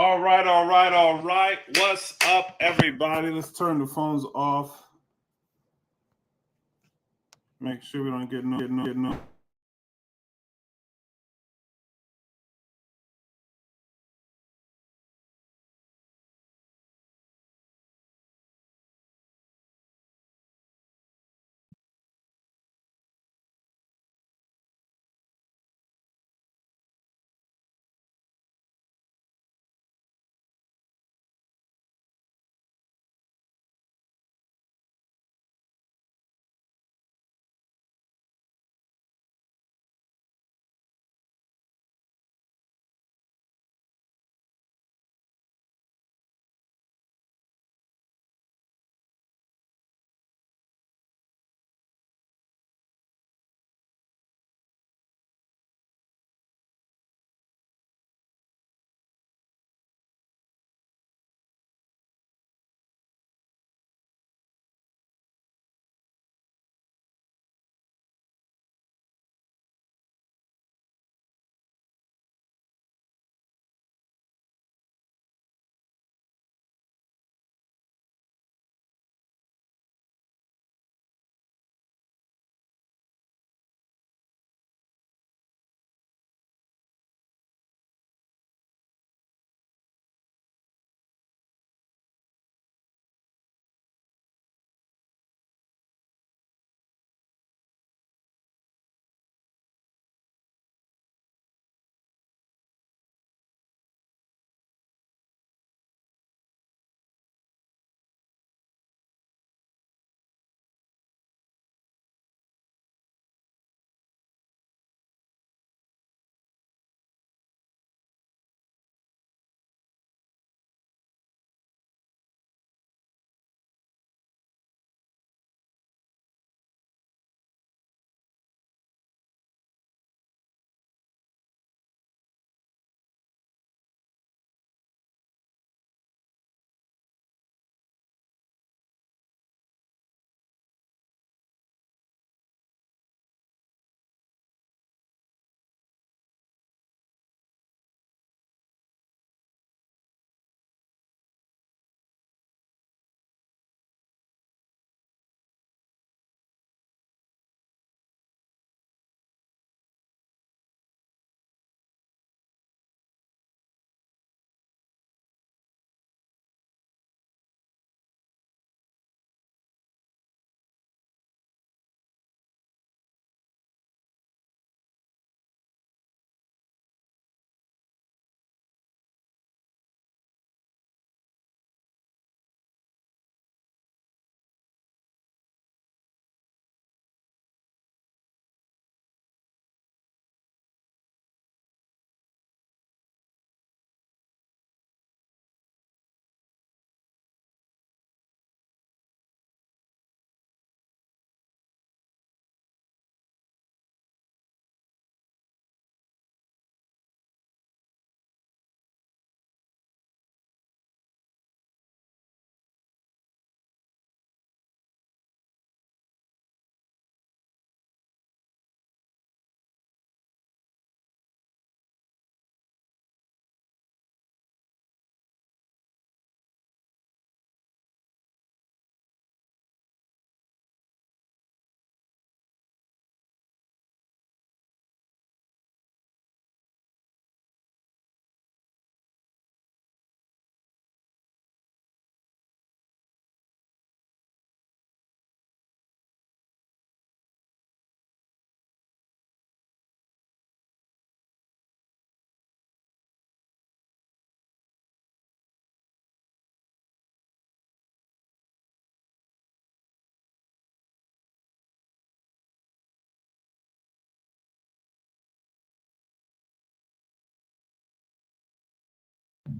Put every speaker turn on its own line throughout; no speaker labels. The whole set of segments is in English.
All right, all right, all right. What's up, everybody? Let's turn the phones off. Make sure we don't get no.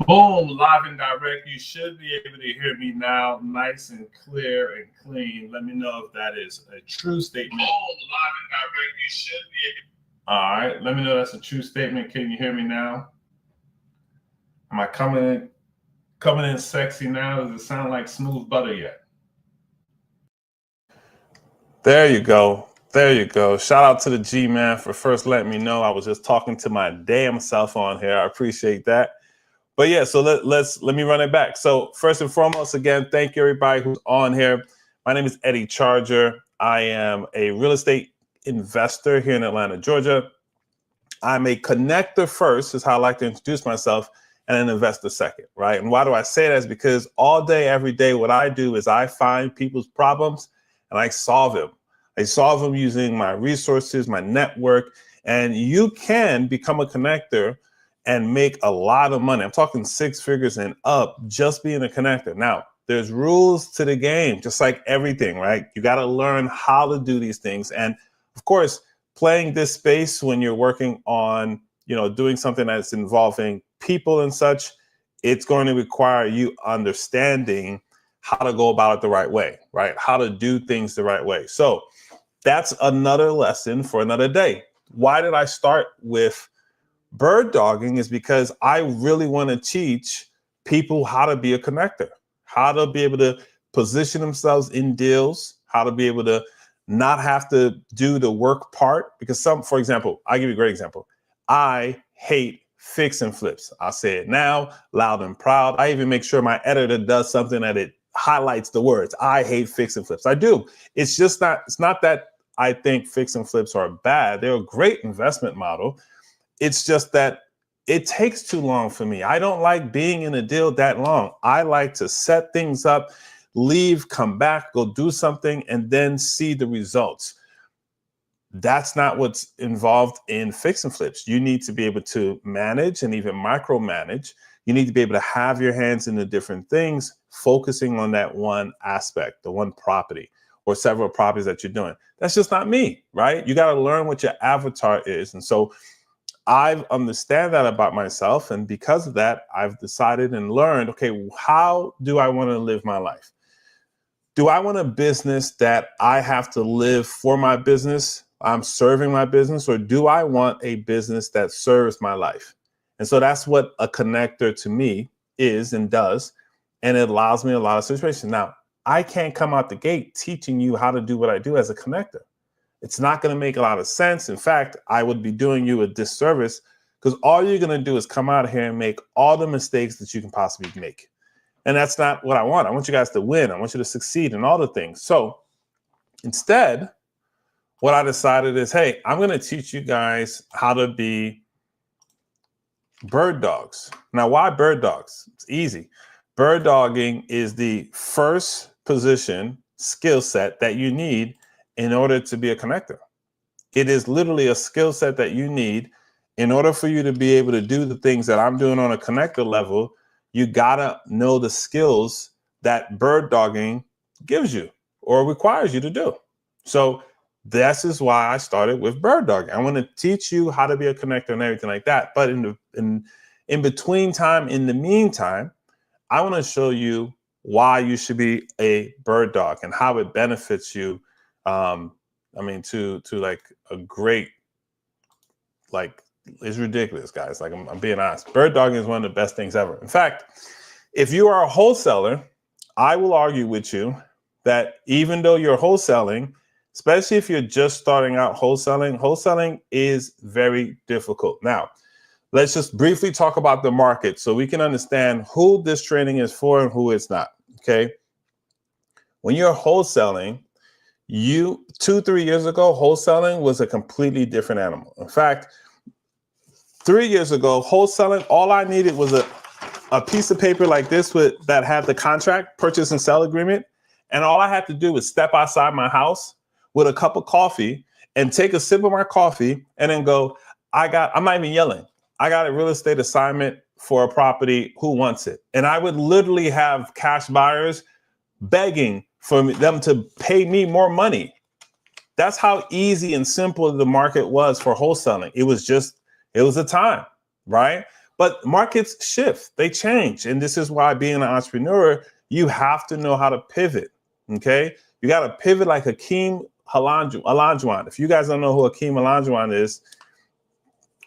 Boom, live and direct. You should be able to hear me now, nice and clear and clean. Let me know if that is a true statement. Boom, live and direct. You should be able. All right, let me know that's a true statement. Can you hear me now? Am I coming in sexy now? Does it sound like smooth butter yet? There you go. There you go. Shout out to the G-Man for first letting me know. I was just talking to my damn self on here. I appreciate that. But yeah, so let me run it back. So first and foremost, again, thank you everybody who's on here. My name is Eddy Charger. I am a real estate investor here in Atlanta, Georgia. I'm a connector first, is how I like to introduce myself, and an investor second, right? And why do I say that? Is because all day, every day, what I do is I find people's problems and I solve them. I solve them using my resources, my network, and you can become a connector and make a lot of money. I'm talking 6 figures and up just being a connector. Now, there's rules to the game, just like everything, right? You got to learn how to do these things. And of course, playing this space when you're working on, doing something that's involving people and such, it's going to require you understanding how to go about it the right way, right? How to do things the right way. So that's another lesson for another day. Why did I start with bird dogging? Is because I really want to teach people how to be a connector, how to be able to position themselves in deals, how to be able to not have to do the work part. Because for example, I'll give you a great example. I hate fix and flips. I'll say it now, loud and proud. I even make sure my editor does something that it highlights the words. I hate fix and flips. I do. It's not that I think fix and flips are bad. They're a great investment model. It's just that it takes too long for me. I don't like being in a deal that long. I like to set things up, leave, come back, go do something, and then see the results. That's not what's involved in fix and flips. You need to be able to manage and even micromanage. You need to be able to have your hands in the different things, focusing on that one aspect, the one property or several properties that you're doing. That's just not me, right? You got to learn what your avatar is. And so I understand that about myself. And because of that, I've decided and learned, okay, how do I want to live my life? Do I want a business that I have to live for my business? I'm serving my business, or do I want a business that serves my life? And so that's what a connector to me is and does. And it allows me a lot of situations. Now, I can't come out the gate teaching you how to do what I do as a connector. It's not going to make a lot of sense. In fact, I would be doing you a disservice, because all you're going to do is come out here and make all the mistakes that you can possibly make. And that's not what I want. I want you guys to win. I want you to succeed in all the things. So instead, what I decided is, hey, I'm going to teach you guys how to be bird dogs. Now, why bird dogs? It's easy. Bird dogging is the first position skill set that you need in order to be a connector. It is literally a skill set that you need in order for you to be able to do the things that I'm doing on a connector level. You gotta know the skills that bird dogging gives you or requires you to do. So this is why I started with bird dogging. I want to teach you how to be a connector and everything like that. But in between time, in the meantime, I want to show you why you should be a bird dog and how it benefits you. To like a great, like, it's ridiculous, guys. Like, I'm being honest. Bird dogging is one of the best things ever. In fact, if you are a wholesaler, I will argue with you that even though you're wholesaling, especially if you're just starting out wholesaling is very difficult. Now, let's just briefly talk about the market so we can understand who this training is for and who it's not, okay? When you're wholesaling, 2-3 years ago, wholesaling was a completely different animal. In fact, 3 years ago, wholesaling, all I needed was a piece of paper like this that had the contract, purchase and sell agreement. And all I had to do was step outside my house with a cup of coffee and take a sip of my coffee and then go, I'm not even yelling. I got a real estate assignment for a property. Who wants it? And I would literally have cash buyers begging for them to pay me more money. That's how easy and simple the market was for wholesaling. It was a time, right? But markets shift, they change. And this is why being an entrepreneur, you have to know how to pivot, okay? You got to pivot like Hakeem Olajuwon. If you guys don't know who Hakeem Olajuwon is,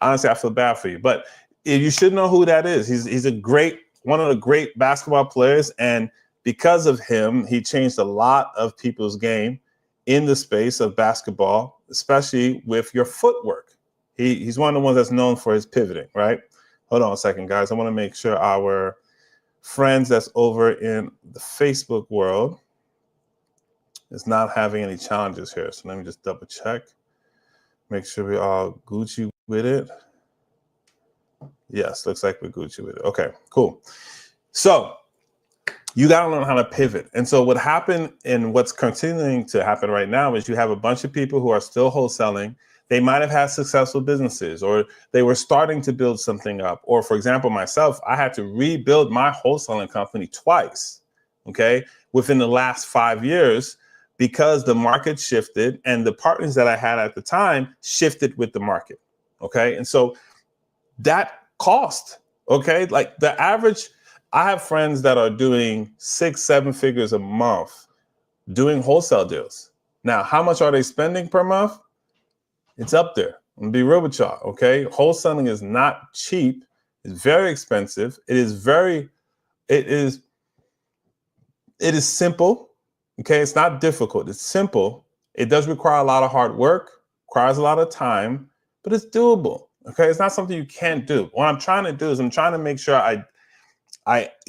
honestly, I feel bad for you. But you should know who that is. He's one of the great basketball players. And because of him, he changed a lot of people's game in the space of basketball, especially with your footwork. He's one of the ones that's known for his pivoting, right? Hold on a second, guys. I want to make sure our friends that's over in the Facebook world is not having any challenges here. So let me just double check. Make sure we all Gucci with it. Yes, looks like we're Gucci with it. Okay, cool. So you got to learn how to pivot. And so what happened and what's continuing to happen right now is you have a bunch of people who are still wholesaling. They might have had successful businesses, or they were starting to build something up. Or for example, myself, I had to rebuild my wholesaling company twice, okay, within the last 5 years, because the market shifted and the partners that I had at the time shifted with the market, okay? And so that cost, okay? Like the average, I have friends that are doing 6-7 figures a month doing wholesale deals. Now, how much are they spending per month? It's up there. I'm gonna be real with y'all, okay? Wholesaling is not cheap. It's very expensive. It is simple, okay? It's not difficult. It's simple. It does require a lot of hard work, requires a lot of time, but it's doable, okay? It's not something you can't do. What I'm trying to do is I'm trying to make sure I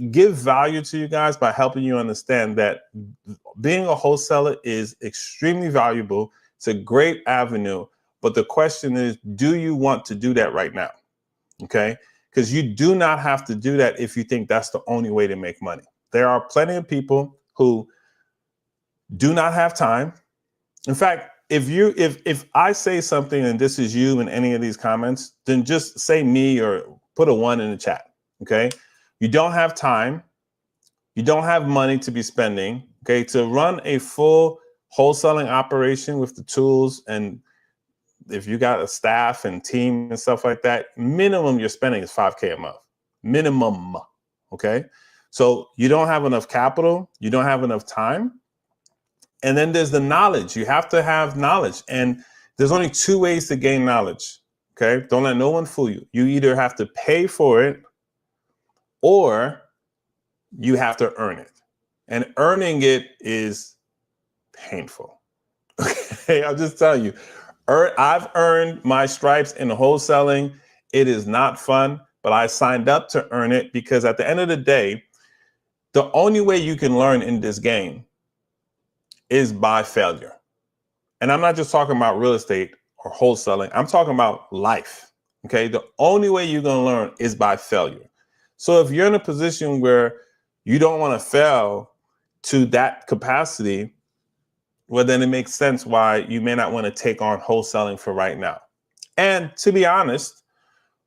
give value to you guys by helping you understand that being a wholesaler is extremely valuable. It's a great avenue. But the question is, do you want to do that right now? Okay? Because you do not have to do that if you think that's the only way to make money. There are plenty of people who do not have time. In fact, if I say something and this is you in any of these comments, then just say me or put a 1 in the chat. Okay? You don't have time. You don't have money to be spending. Okay? To run a full wholesaling operation with the tools, and if you got a staff and team and stuff like that, minimum you're spending is $5K a month. Minimum. Okay? So you don't have enough capital. You don't have enough time. And then there's the knowledge. You have to have knowledge. And there's only 2 ways to gain knowledge. Okay? Don't let no one fool you. You either have to pay for it or you have to earn it. And earning it is painful. Okay? I'll just tell you. I've earned my stripes in wholesaling. It is not fun, but I signed up to earn it because at the end of the day, the only way you can learn in this game is by failure. And I'm not just talking about real estate or wholesaling. I'm talking about life. Okay. The only way you're going to learn is by failure. So if you're in a position where you don't want to fail to that capacity, well, then it makes sense why you may not want to take on wholesaling for right now. And to be honest,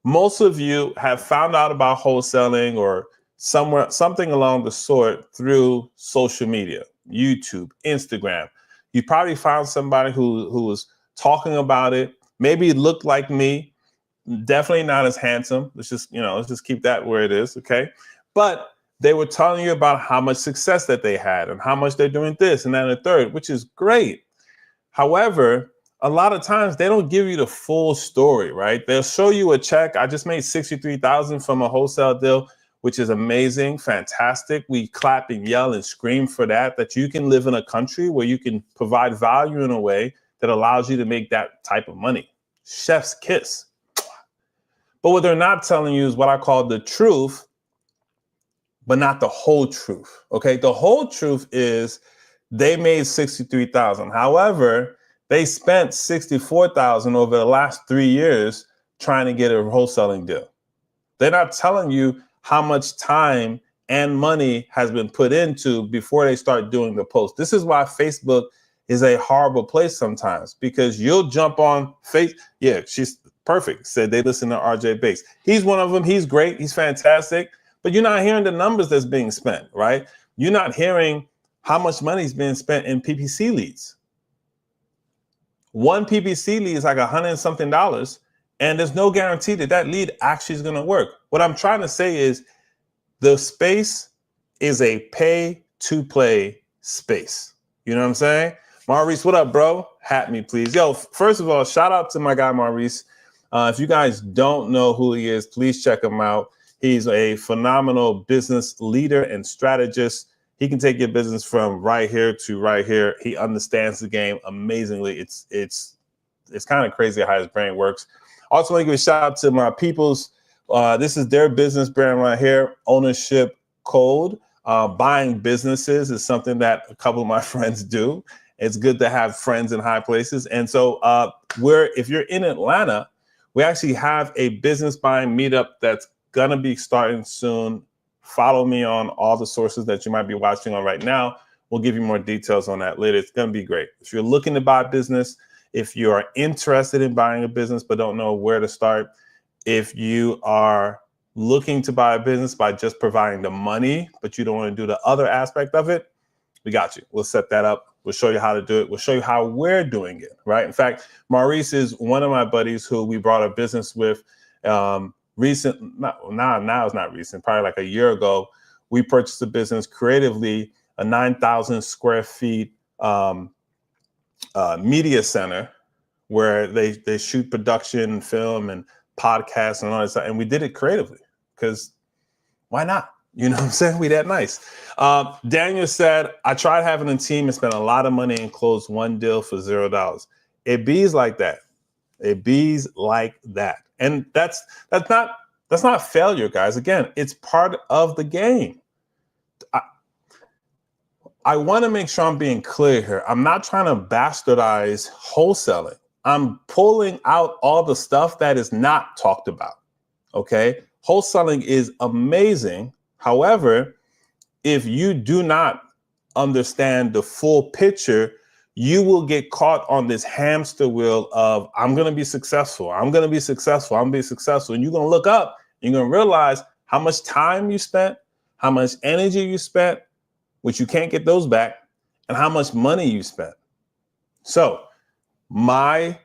most of you have found out about wholesaling or something along the sort through social media, YouTube, Instagram. You probably found somebody who was talking about it. Maybe it looked like me, definitely not as handsome. Let's just keep that where it is, okay? But they were telling you about how much success that they had and how much they're doing this and that and the third, which is great. However, a lot of times they don't give you the full story, right? They'll show you a check. I just made $63,000 from a wholesale deal, which is amazing, fantastic. We clap and yell and scream for that you can live in a country where you can provide value in a way that allows you to make that type of money. Chef's kiss. But what they're not telling you is what I call the truth, but not the whole truth. Okay, the whole truth is they made $63,000. However, they spent $64,000 over the last 3 years trying to get a wholesaling deal. They're not telling you how much time and money has been put into before they start doing the post. This is why Facebook is a horrible place sometimes, because you'll jump on Facebook. Yeah, she's perfect. Said they listen to RJ Bates. He's one of them. He's great. He's fantastic. But you're not hearing the numbers that's being spent, right? You're not hearing how much money is being spent in PPC leads. One PPC lead is like $100 and something, and there's no guarantee that that lead actually is going to work. What I'm trying to say is the space is a pay to play space. You know what I'm saying? Maurice, what up, bro? Hat me, please. Yo, first of all, shout out to my guy, Maurice. If you guys don't know who he is, please check him out. He's a phenomenal business leader and strategist. He can take your business from right here to right here. He understands the game amazingly. It's kind of crazy how his brain works. Also, want to give a shout out to my peoples This is their business brand right here, ownership code. Buying businesses is something that a couple of my friends do. It's good to have friends in high places. And so if you're in Atlanta, we actually have a business buying meetup that's going to be starting soon. Follow me on all the sources that you might be watching on right now. We'll give you more details on that later. It's going to be great. If you're looking to buy a business, if you are interested in buying a business but don't know where to start, if you are looking to buy a business by just providing the money, but you don't want to do the other aspect of it, we got you. We'll set that up. We'll show you how to do it. We'll show you how we're doing it, right? In fact, Maurice is one of my buddies who we brought a business with now it's not recent, probably like a year ago. We purchased a business creatively, a 9,000 square feet media center where they shoot production, film, and podcasts and all that stuff. And we did it creatively because why not? You know what I'm saying? We that nice. Daniel said, I tried having a team and spent a lot of money and closed one deal for $0. It bees like that. It bees like that. And that's not failure, guys. Again, it's part of the game. I want to make sure I'm being clear here. I'm not trying to bastardize wholesaling. I'm pulling out all the stuff that is not talked about. Okay. Wholesaling is amazing. However, if you do not understand the full picture, you will get caught on this hamster wheel of, I'm going to be successful. I'm going to be successful. I'm going to be successful. And you're going to look up, you're going to realize how much time you spent, how much energy you spent, which you can't get those back, and how much money you spent. So my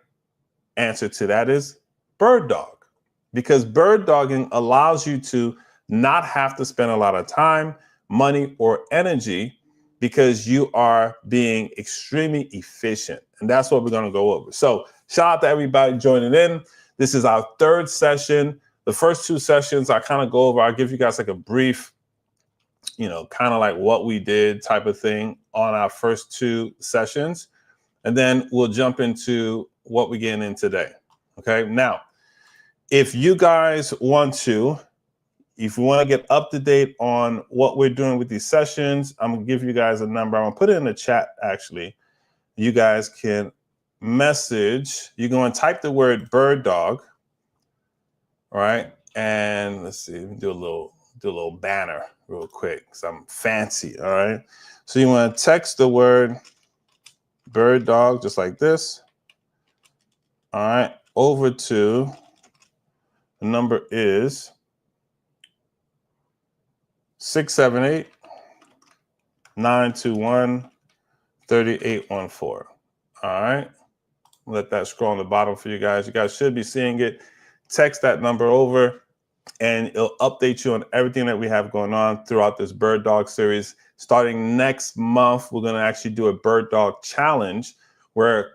answer to that is bird dog, because bird dogging allows you to not have to spend a lot of time, money, or energy because you are being extremely efficient. And that's what we're going to go over. So shout out to everybody joining in. This is our third session. The first two sessions I kind of go over. I'll give you guys like a brief, kind of like what we did type of thing on our first two sessions. And then we'll jump into what we're getting in today. Okay. Now, if you guys want to get up to date on what we're doing with these sessions, I'm going to give you guys a number. I'm going to put it in the chat, actually. You guys can message. You're going to type the word bird dog. All right. And let's see, do a little banner real quick because I'm fancy. All right. So you want to text the word bird dog just like this. All right. Over to the number is 678-921-3814. All right. Let that scroll on the bottom for you guys. You guys should be seeing it. Text that number over and it'll update you on everything that we have going on throughout this Bird Dog series. Starting next month, we're going to actually do a Bird Dog challenge where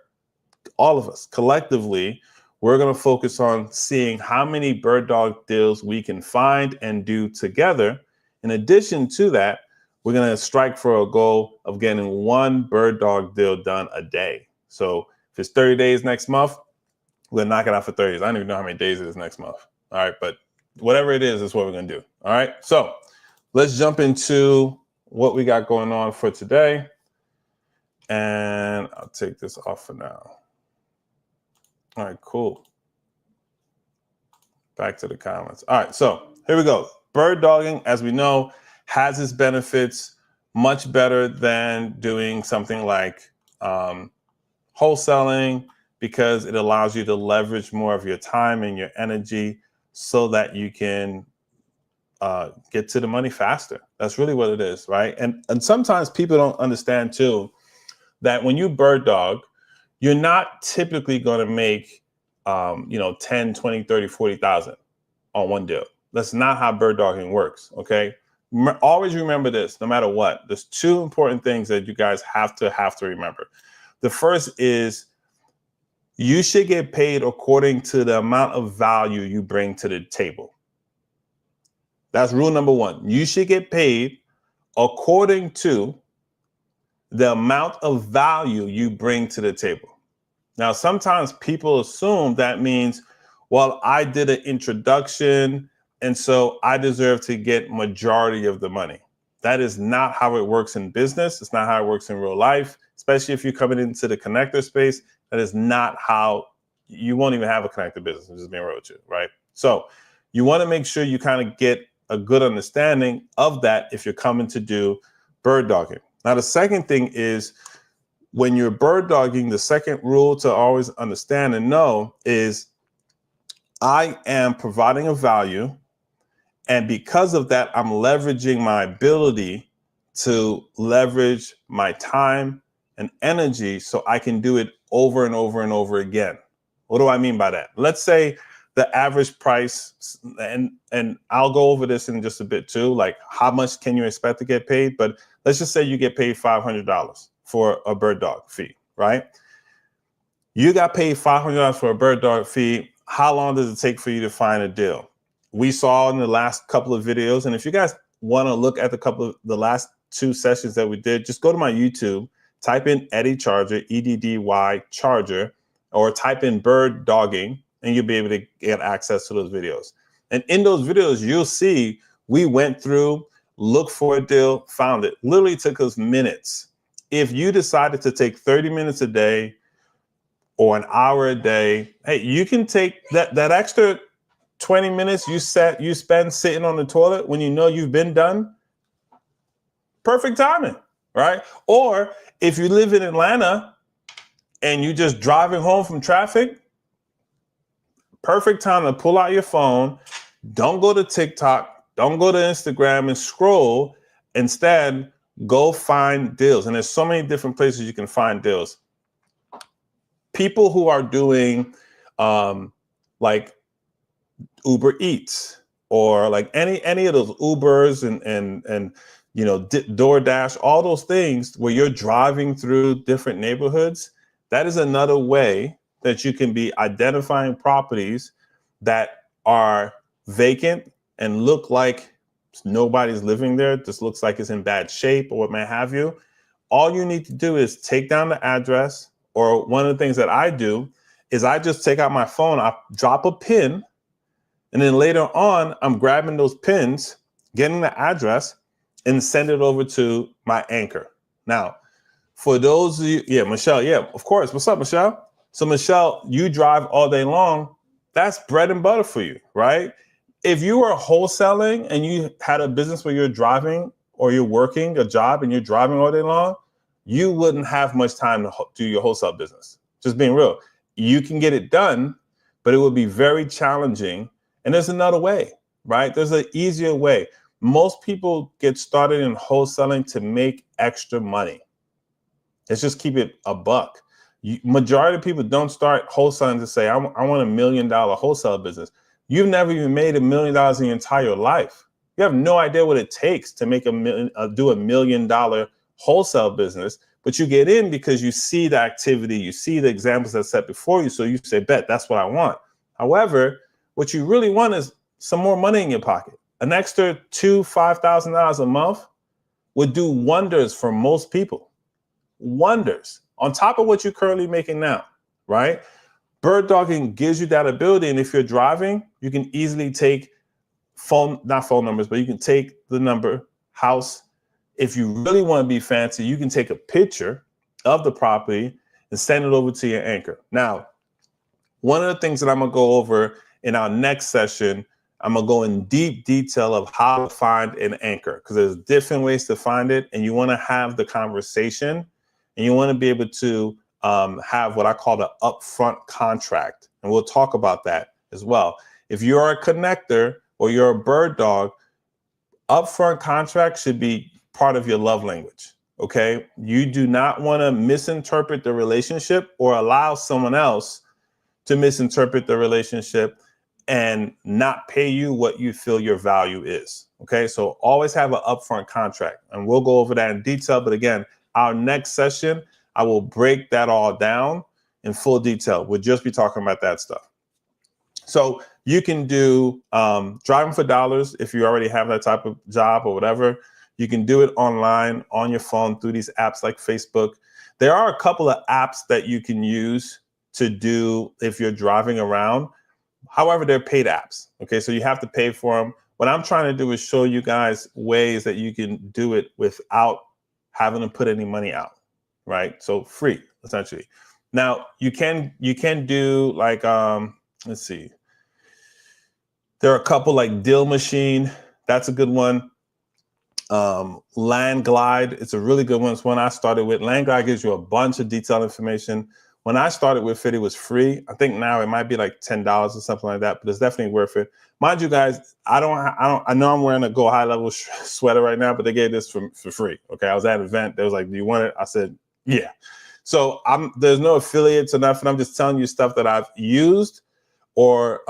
all of us collectively, we're going to focus on seeing how many bird dog deals we can find and do together. In addition to that, we're going to strike for a goal of getting one bird dog deal done a day. So if it's 30 days next month, we'll knock it out for 30 days. I don't even know how many days it is next month. All right. But whatever it is what we're going to do. All right. So let's jump into what we got going on for today. And I'll take this off for now. All right, cool. Back to the comments. All right, so here we go. Bird dogging, as we know, has its benefits, much better than doing something like wholesaling, because it allows you to leverage more of your time and your energy so that you can get to the money faster. That's really what it is, right? And sometimes people don't understand too that when you bird dog, you're not typically going to make 10, 20, 30, 40,000 on one deal. That's not how bird dogging works. Okay. Always remember this, no matter what. There's two important things that you guys have to remember. The first is you should get paid according to the amount of value you bring to the table. That's rule number one. You should get paid according to the amount of value you bring to the table. Now, sometimes people assume that means, well, I did an introduction, and so I deserve to get majority of the money. That is not how it works in business. It's not how it works in real life, especially if you're coming into the connector space. That is not how you won't even have a connector business. I'm just being real with you, right? So you want to make sure you kind of get a good understanding of that if you're coming to do bird dogging. Now, the second thing is when you're bird dogging, the second rule to always understand and know is I am providing a value. And because of that, I'm leveraging my ability to leverage my time and energy so I can do it over and over and over again. What do I mean by that? Let's say the average price, and I'll go over this in just a bit too, like how much can you expect to get paid? But let's just say you get paid $500 for a bird dog fee, right? You got paid $500 for a bird dog fee. How long does it take for you to find a deal? We saw in the last couple of videos, and if you guys want to look at the last 2 sessions that we did, just go to my YouTube, type in Eddy Charger, EDDY Charger, or type in Bird Dogging, and you'll be able to get access to those videos. And in those videos, you'll see we went through, looked for a deal, found it. Literally took us minutes. If you decided to take 30 minutes a day or an hour a day, hey, you can take that extra 20 minutes you spend sitting on the toilet when you know you've been done. Perfect timing, right? Or if you live in Atlanta and you're just driving home from traffic, perfect time to pull out your phone. Don't go to TikTok. Don't go to Instagram and scroll. Instead, go find deals. And there's so many different places you can find deals. People who are doing like Uber Eats or like any of those Ubers and you know, DoorDash, all those things where you're driving through different neighborhoods, that is another way that you can be identifying properties that are vacant and look like nobody's living there, just looks like it's in bad shape or what may have you. All you need to do is take down the address, or one of the things that I do is I just take out my phone, I drop a pin, and then later on, I'm grabbing those pins, getting the address, and send it over to my anchor. Now, for those of you, yeah, Michelle, yeah, of course. What's up, Michelle? So Michelle, you drive all day long. That's bread and butter for you, right? If you were wholesaling and you had a business where you're driving or you're working a job and you're driving all day long, you wouldn't have much time to do your wholesale business. Just being real. You can get it done, but it would be very challenging. And there's another way, right? There's an easier way. Most people get started in wholesaling to make extra money. Let's just keep it a buck. Majority of people don't start wholesaling to say, I want $1 million wholesale business. You've never even made $1 million in your entire life. You have no idea what it takes to make do $1 million wholesale business, but you get in because you see the activity, you see the examples that's set before you. So you say, bet, that's what I want. However, what you really want is some more money in your pocket. An extra $2,000, $5,000 a month would do wonders for most people. Wonders on top of what you're currently making now, right? Bird dogging gives you that ability. And if you're driving, you can easily take not phone numbers, but you can take the number, house. If you really want to be fancy, you can take a picture of the property and send it over to your anchor. Now, one of the things that I'm going to go over in our next session, I'm going to go in deep detail of how to find an anchor, because there's different ways to find it. And you want to have the conversation, and you want to be able to have what I call the upfront contract. And we'll talk about that as well. If you're a connector or you're a bird dog, upfront contract should be part of your love language. Okay. You do not want to misinterpret the relationship or allow someone else to misinterpret the relationship and not pay you what you feel your value is. Okay. So always have an upfront contract, and we'll go over that in detail. But again, our next session, I will break that all down in full detail. We'll just be talking about that stuff. So you can do driving for dollars if you already have that type of job or whatever. You can do it online on your phone through these apps like Facebook. There are a couple of apps that you can use to do if you're driving around. However, they're paid apps. Okay, so you have to pay for them. What I'm trying to do is show you guys ways that you can do it without having to put any money out, right? So free, essentially. Now you can do like let's see. There are a couple like Deal Machine. That's a good one. Land Glide, it's a really good one. It's one I started with. Land Glide gives you a bunch of detailed information. When I started with it, it was free. I think now it might be like $10 or something like that, but it's definitely worth it. Mind you guys, I know I'm wearing a Go High Level sweater right now, but they gave this for free. Okay, I was at an event. They was like, "Do you want it?" I said, "Yeah." So there's no affiliates or nothing. I'm just telling you stuff that I've used, or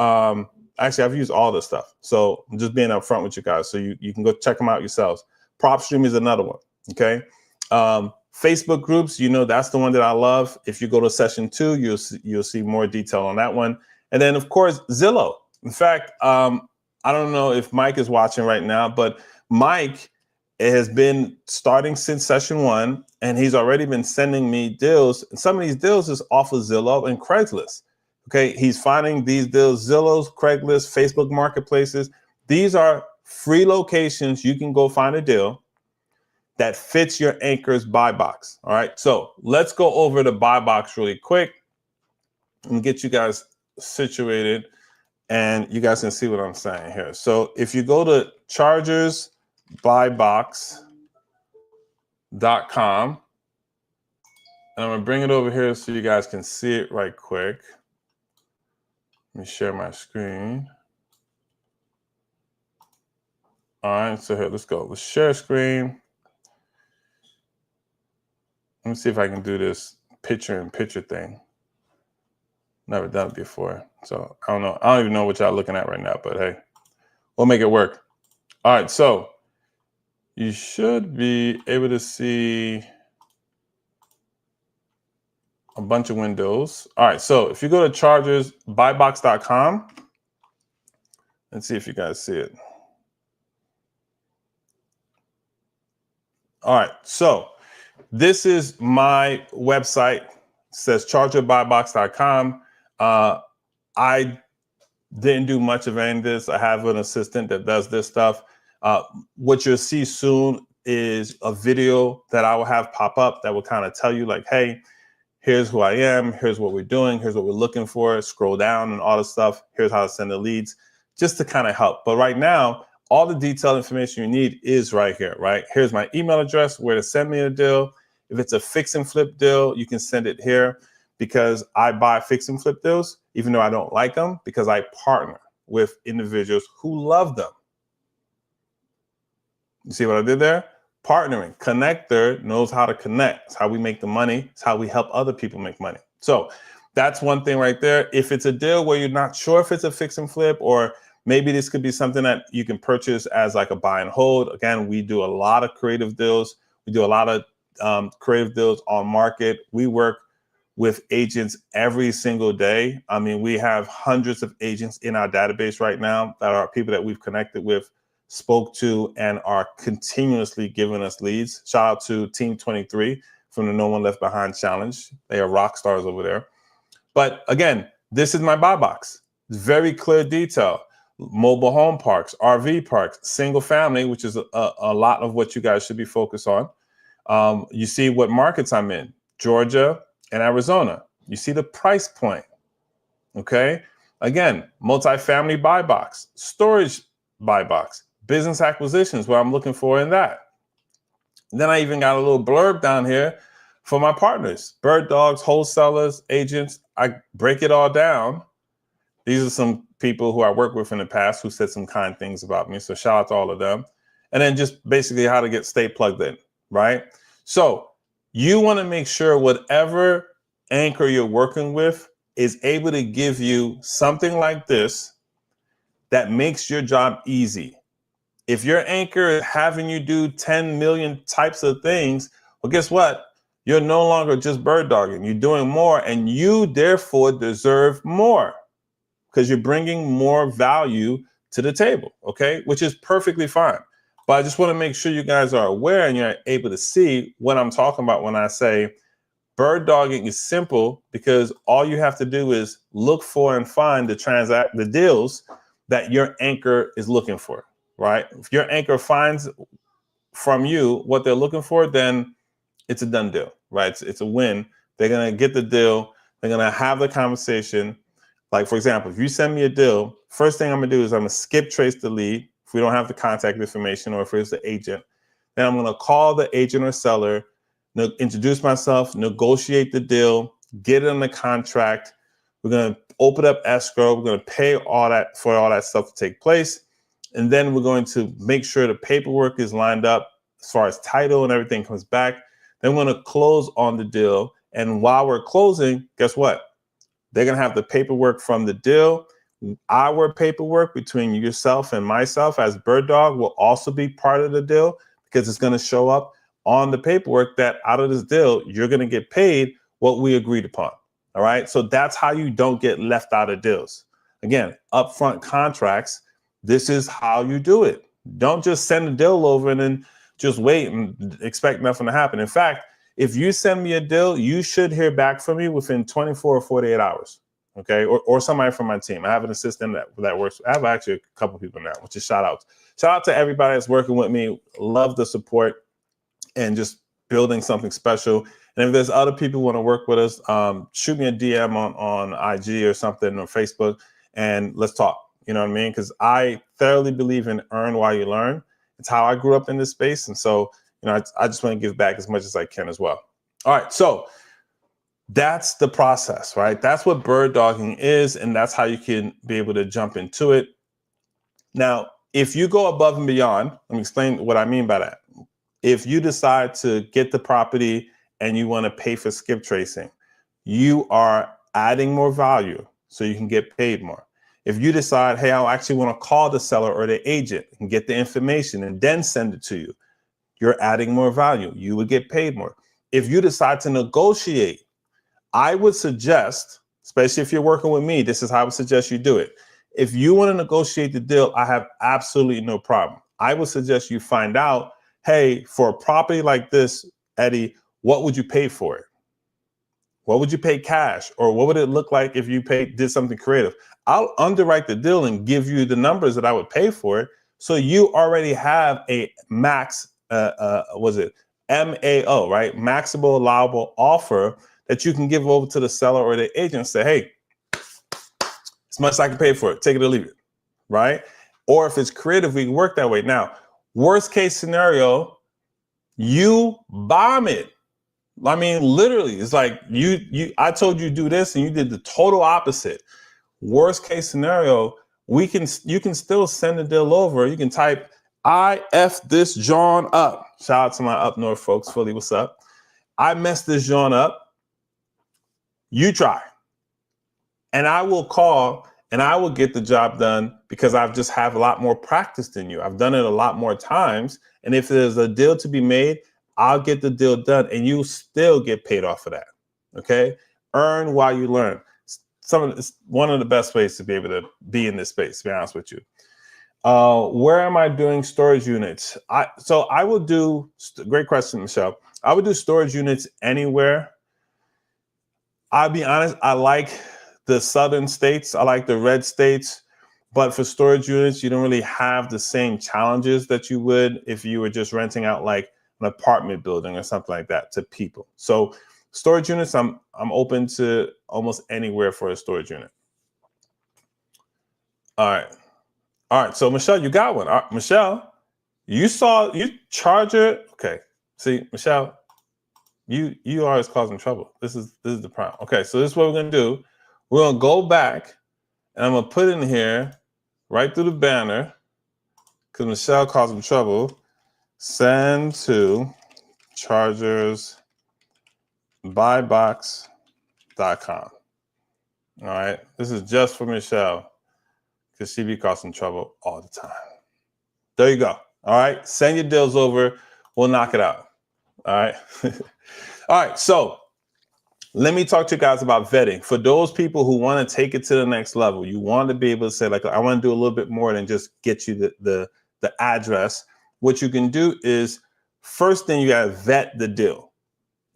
actually I've used all this stuff. So I'm just being upfront with you guys, so you can go check them out yourselves. PropStream is another one. Okay. Facebook groups, you know, that's the one that I love. If you go to session 2, you'll see more detail on that one. And then of course, Zillow. In fact, I don't know if Mike is watching right now, but Mike has been starting since session 1, and he's already been sending me deals. And some of these deals is off of Zillow and Craigslist. Okay, he's finding these deals, Zillow's, Craigslist, Facebook marketplaces. These are free locations. You can go find a deal that fits your anchor's buy box. All right, so let's go over the buy box really quick and get you guys situated, and you guys can see what I'm saying here. So if you go to chargersbuybox.com, and I'm gonna bring it over here so you guys can see it right quick. Let me share my screen. All right, so here, let's go. Let's share screen. Let me see if I can do this picture-in-picture thing. Never done it before, so I don't know. I don't even know what y'all looking at right now, but hey, we'll make it work. All right, so you should be able to see a bunch of windows. All right, so if you go to chargersbuybox.com, let's see if you guys see it. All right, so this is my website. It says chargersbuybox.com. I didn't do much of any of this. I have an assistant that does this stuff. What you'll see soon is a video that I will have pop up that will kind of tell you like, hey, here's who I am, here's what we're doing, here's what we're looking for, scroll down and all this stuff. Here's how to send the leads, just to kind of help. But right now, all the detailed information you need is right here, right? Here's my email address, where to send me a deal. If it's a fix and flip deal, you can send it here, because I buy fix and flip deals, even though I don't like them, because I partner with individuals who love them. You see what I did there? Partnering. Connector knows how to connect. It's how we make the money. It's how we help other people make money. So that's one thing right there. If it's a deal where you're not sure if it's a fix and flip, or maybe this could be something that you can purchase as like a buy and hold. Again, we do a lot of creative deals. We do a lot of creative deals on market. We work with agents every single day. I mean, we have hundreds of agents in our database right now that are people that we've connected with, spoke to, and are continuously giving us leads. Shout out to Team 23 from the No One Left Behind Challenge. They are rock stars over there. But again, this is my buy box. It's very clear detail. Mobile home parks, RV parks, single family, which is a lot of what you guys should be focused on. You see what markets I'm in, Georgia and Arizona. You see the price point, okay? Again, multifamily buy box, storage buy box, business acquisitions, what I'm looking for in that. Then I even got a little blurb down here for my partners, bird dogs, wholesalers, agents. I break it all down. These are some people who I worked with in the past who said some kind things about me. So shout out to all of them. And then just basically how to stay plugged in, right? So you want to make sure whatever anchor you're working with is able to give you something like this that makes your job easy. If your anchor is having you do 10 million types of things, well, guess what? You're no longer just bird dogging. You're doing more, and you therefore deserve more because you're bringing more value to the table, okay? Which is perfectly fine. But I just want to make sure you guys are aware and you're able to see what I'm talking about when I say bird dogging is simple because all you have to do is look for and find the deals that your anchor is looking for, right? If your anchor finds from you what they're looking for, then it's a done deal, right? It's a win. They're going to get the deal. They're going to have the conversation. Like, for example, if you send me a deal, first thing I'm going to do is I'm going to skip trace the lead. If we don't have the contact information or if it's the agent, then I'm going to call the agent or seller, introduce myself, negotiate the deal, get it on the contract. We're going to open up escrow. We're going to pay all that for all that stuff to take place. And then we're going to make sure the paperwork is lined up as far as title and everything comes back. Then we're going to close on the deal. And while we're closing, guess what? They're going to have the paperwork from the deal. Our paperwork between yourself and myself as Bird Dog will also be part of the deal because it's going to show up on the paperwork that out of this deal, you're going to get paid what we agreed upon. All right. So that's how you don't get left out of deals. Again, upfront contracts. This is how you do it. Don't just send a deal over and then just wait and expect nothing to happen. In fact, if you send me a deal, you should hear back from me within 24 or 48 hours. Okay. Or somebody from my team. I have an assistant that works. I have actually a couple of people now, which is shout out. Shout out to everybody that's working with me. Love the support and just building something special. And if there's other people who want to work with us, shoot me a DM on IG or something or Facebook and let's talk. You know what I mean? Because I thoroughly believe in earn while you learn. It's how I grew up in this space. And so, you know, I just want to give back as much as I can as well. All right. So that's the process, right? That's what bird dogging is. And that's how you can be able to jump into it. Now, if you go above and beyond, let me explain what I mean by that. If you decide to get the property and you want to pay for skip tracing, you are adding more value so you can get paid more. If you decide, hey, I actually want to call the seller or the agent and get the information and then send it to you, you're adding more value. You would get paid more. If you decide to negotiate, I would suggest, especially if you're working with me, this is how I would suggest you do it. If you want to negotiate the deal, I have absolutely no problem. I would suggest you find out, hey, for a property like this, Eddie, what would you pay for it? What would you pay cash? Or what would it look like if you did something creative? I'll underwrite the deal and give you the numbers that I would pay for it. So you already have a max, MAO, right? Maximum allowable offer that you can give over to the seller or the agent and say, hey, as much as I can pay for it, take it or leave it, right? Or if it's creative, we can work that way. Now, worst case scenario, you bomb it. I mean, literally, it's like I told you to do this and you did the total opposite. Worst case scenario, you can still send the deal over. You can type, I F this John up. Shout out to my up north folks, Philly, what's up? I messed this John up. You try. And I will call and I will get the job done because I've just have a lot more practice than you. I've done it a lot more times. And if there's a deal to be made, I'll get the deal done and you still get paid off of that. Okay. Earn while you learn. It's one of the best ways to be able to be in this space, to be honest with you. Where am I doing storage units? So I will do, great question, Michelle. I would do storage units anywhere. I'll be honest, I like the southern states. I like the red states. But for storage units, you don't really have the same challenges that you would if you were just renting out like an apartment building or something like that to people. So storage units, I'm open to almost anywhere for a storage unit. All right. So Michelle, you got one. Michelle, you charge it. Okay. See, Michelle, you always causing trouble. This is the problem. Okay. So this is what we're gonna do. We're gonna go back and I'm gonna put in here right through the banner because Michelle causing trouble. Send to chargersbuybox.com. All right. This is just for Michelle because she be causing trouble all the time. There you go. All right. Send your deals over. We'll knock it out. All right. All right. So let me talk to you guys about vetting. For those people who want to take it to the next level, you want to be able to say, like, I want to do a little bit more than just get you the address. What you can do is first thing you got to vet the deal.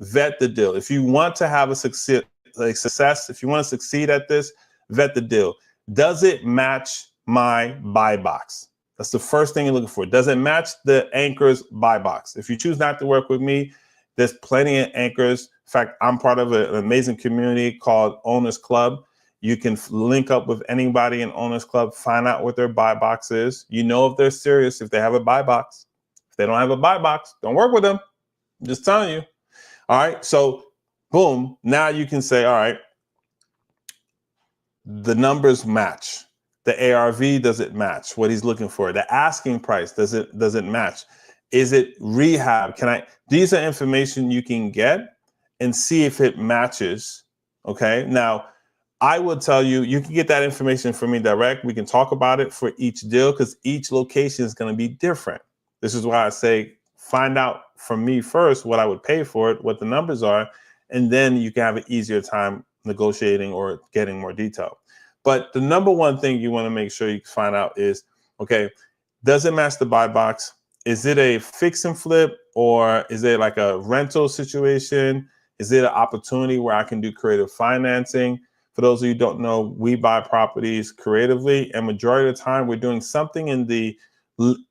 vet the deal. If you want to have a success, if you want to succeed at this, vet the deal. Does it match my buy box? That's the first thing you're looking for. Does it match the anchor's buy box? If you choose not to work with me, there's plenty of anchors. In fact, I'm part of an amazing community called Owners Club. You can link up with anybody in Owners Club, find out what their buy box is. You know if they're serious, if they have a buy box. If they don't have a buy box, don't work with them. I'm just telling you. All right, so boom, now you can say, all right, the numbers match. The ARV, does it match what he's looking for? The asking price, does it match? Is it rehab? These are information you can get and see if it matches, okay? Now, I will tell you, you can get that information from me direct. We can talk about it for each deal because each location is gonna be different. This is why I say, find out from me first what I would pay for it, what the numbers are, and then you can have an easier time negotiating or getting more detail. But the number one thing you want to make sure you find out is, okay, does it match the buy box? Is it a fix and flip, or is it like a rental situation? Is it an opportunity where I can do creative financing? For those of you who don't know, we buy properties creatively, and majority of the time we're doing something in the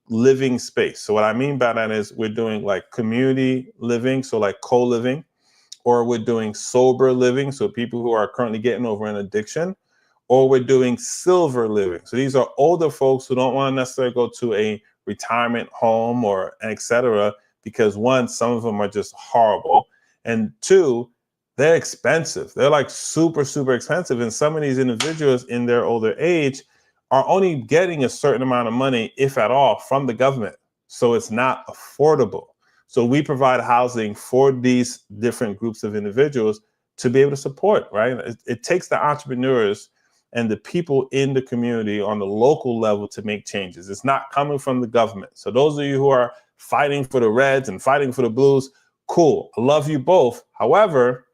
living space. So what I mean by that is we're doing like community living, so like co-living, or we're doing sober living, so people who are currently getting over an addiction, or we're doing silver living. So these are older folks who don't want to necessarily go to a retirement home or etc. because one, some of them are just horrible. And two, they're expensive. They're like super, super expensive. And some of these individuals in their older age are only getting a certain amount of money, if at all, from the government. So it's not affordable. So we provide housing for these different groups of individuals to be able to support, right? It takes the entrepreneurs and the people in the community on the local level to make changes. It's not coming from the government. So those of you who are fighting for the Reds and fighting for the Blues, cool. I love you both. However,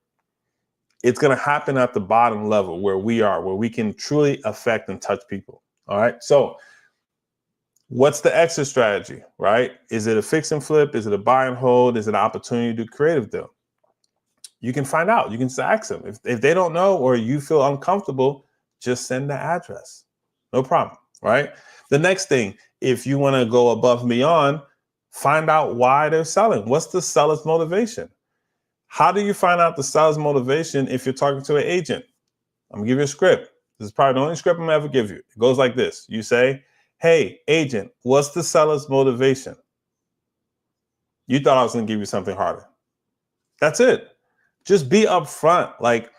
it's going to happen at the bottom level where we are, where we can truly affect and touch people. All right. So what's the exit strategy, right? Is it a fix and flip? Is it a buy and hold? Is it an opportunity to do creative deal? You can find out. You can ask them. If they don't know or you feel uncomfortable, just send the address. No problem, right? The next thing, if you want to go above and beyond, find out why they're selling. What's the seller's motivation? How do you find out the seller's motivation if you're talking to an agent? I'm gonna give you a script. This is probably the only script I'm gonna ever give you. It goes like this. You say, hey, agent, what's the seller's motivation? You thought I was gonna give you something harder. That's it. Just be upfront. Like,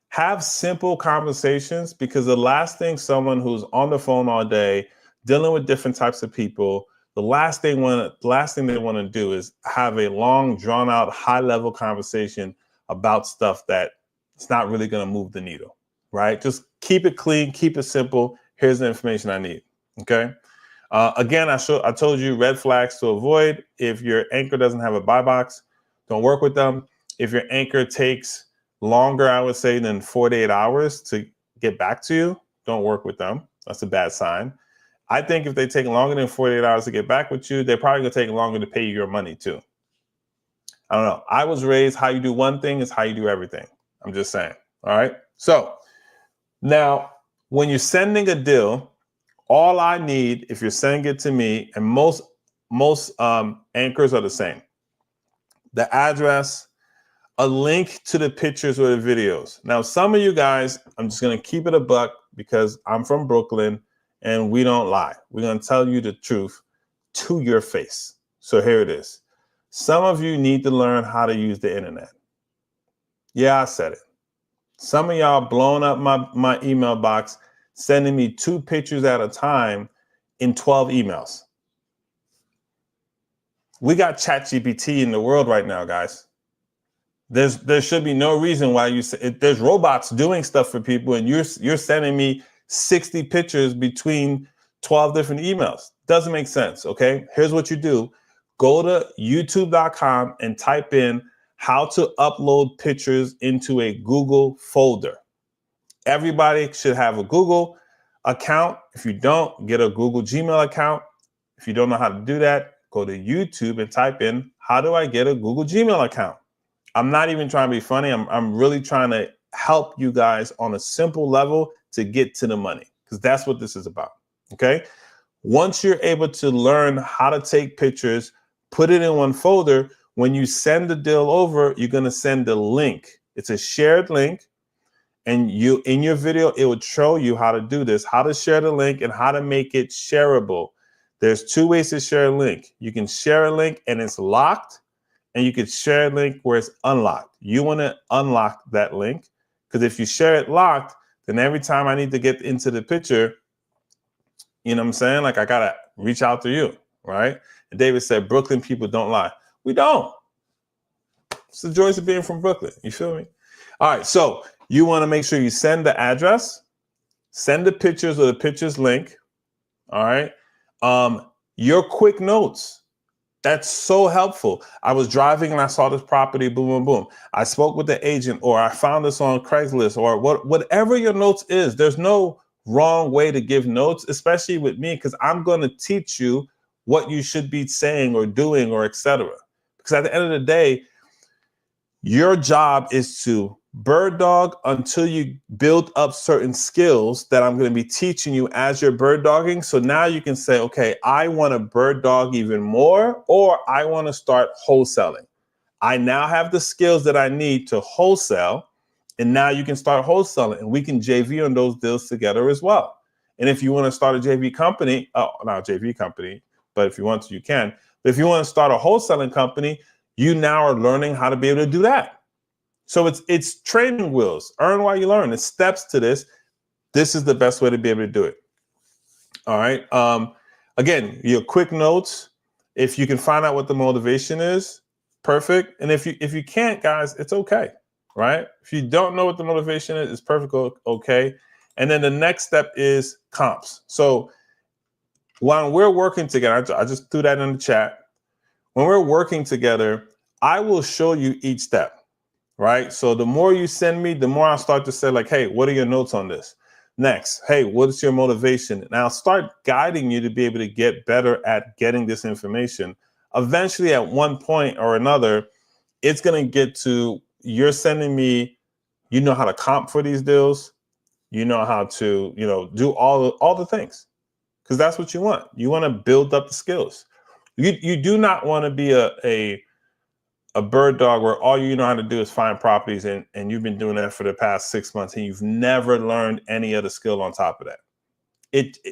have simple conversations, because the last thing someone who's on the phone all day, dealing with different types of people, the last thing they want to do is have a long, drawn out, high level conversation about stuff that it's not really going to move the needle, right? Just keep it clean, keep it simple. Here's the information I need. Okay. Again, I told you red flags to avoid. If your anchor doesn't have a buy box, don't work with them. If your anchor takes longer, I would say, than 48 hours to get back to you, don't work with them. That's a bad sign. I think if they take longer than 48 hours to get back with you, they're probably gonna take longer to pay you your money too. I don't know. I was raised, how you do one thing is how you do everything. I'm just saying, all right? So now, when you're sending a deal, all I need, if you're sending it to me, and most anchors are the same, the address, a link to the pictures or the videos. Now, some of you guys, I'm just gonna keep it a buck because I'm from Brooklyn and we don't lie. We're gonna tell you the truth to your face. So here it is. Some of you need to learn how to use the internet. Yeah, I said it. Some of y'all blowing up my email box, sending me 2 pictures at a time in 12 emails. We got ChatGPT in the world right now, guys. There should be no reason why there's robots doing stuff for people and you're sending me 60 pictures between 12 different emails. Doesn't make sense, okay? Here's what you do. Go to youtube.com and type in how to upload pictures into a Google folder. Everybody should have a Google account. If you don't, get a Google Gmail account. If you don't know how to do that, go to YouTube and type in, how do I get a Google Gmail account? I'm not even trying to be funny. I'm really trying to help you guys on a simple level to get to the money, because that's what this is about. Okay. Once you're able to learn how to take pictures, put it in one folder, when you send the deal over, you're going to send the link. It's a shared link. And you, in your video, it would show you how to do this, how to share the link and how to make it shareable. There's two ways to share a link. You can share a link and it's locked, and you could share a link where it's unlocked. You want to unlock that link, because if you share it locked, then every time I need to get into the picture, you know what I'm saying? Like, I got to reach out to you, right? And David said, Brooklyn people don't lie. We don't. It's the joys of being from Brooklyn. You feel me? All right. So you want to make sure you send the address, send the pictures or the pictures link. All right. Your quick notes. That's so helpful. I was driving and I saw this property, boom, boom, boom. I spoke with the agent, or I found this on Craigslist, or whatever your notes is. There's no wrong way to give notes, especially with me, because I'm going to teach you what you should be saying or doing, or etc. Because at the end of the day, your job is to bird dog until you build up certain skills that I'm going to be teaching you as you're bird dogging. So now you can say, okay, I want to bird dog even more, or I want to start wholesaling. I now have the skills that I need to wholesale, and now you can start wholesaling, and we can JV on those deals together as well. And if you want to start a JV company, not a JV company, but if you want to, you can. But if you want to start a wholesaling company, you now are learning how to be able to do that. So it's training wheels. Earn while you learn. There's steps to this. This is the best way to be able to do it. All right. Again, your quick notes. If you can find out what the motivation is, perfect. And if you can't, guys, it's okay. Right? If you don't know what the motivation is, it's perfectly okay. And then the next step is comps. So while we're working together, I just threw that in the chat. When we're working together, I will show you each step. Right? So the more you send me, the more I'll start to say, like, hey, what are your notes on this? Next, hey, what is your motivation? And I'll start guiding you to be able to get better at getting this information. Eventually, at one point or another, it's going to get to, you're sending me, you know how to comp for these deals. You know how to, do all the things, because that's what you want. You want to build up the skills. You do not want to be a bird dog where all you know how to do is find properties, and you've been doing that for the past 6 months and you've never learned any other skill on top of that.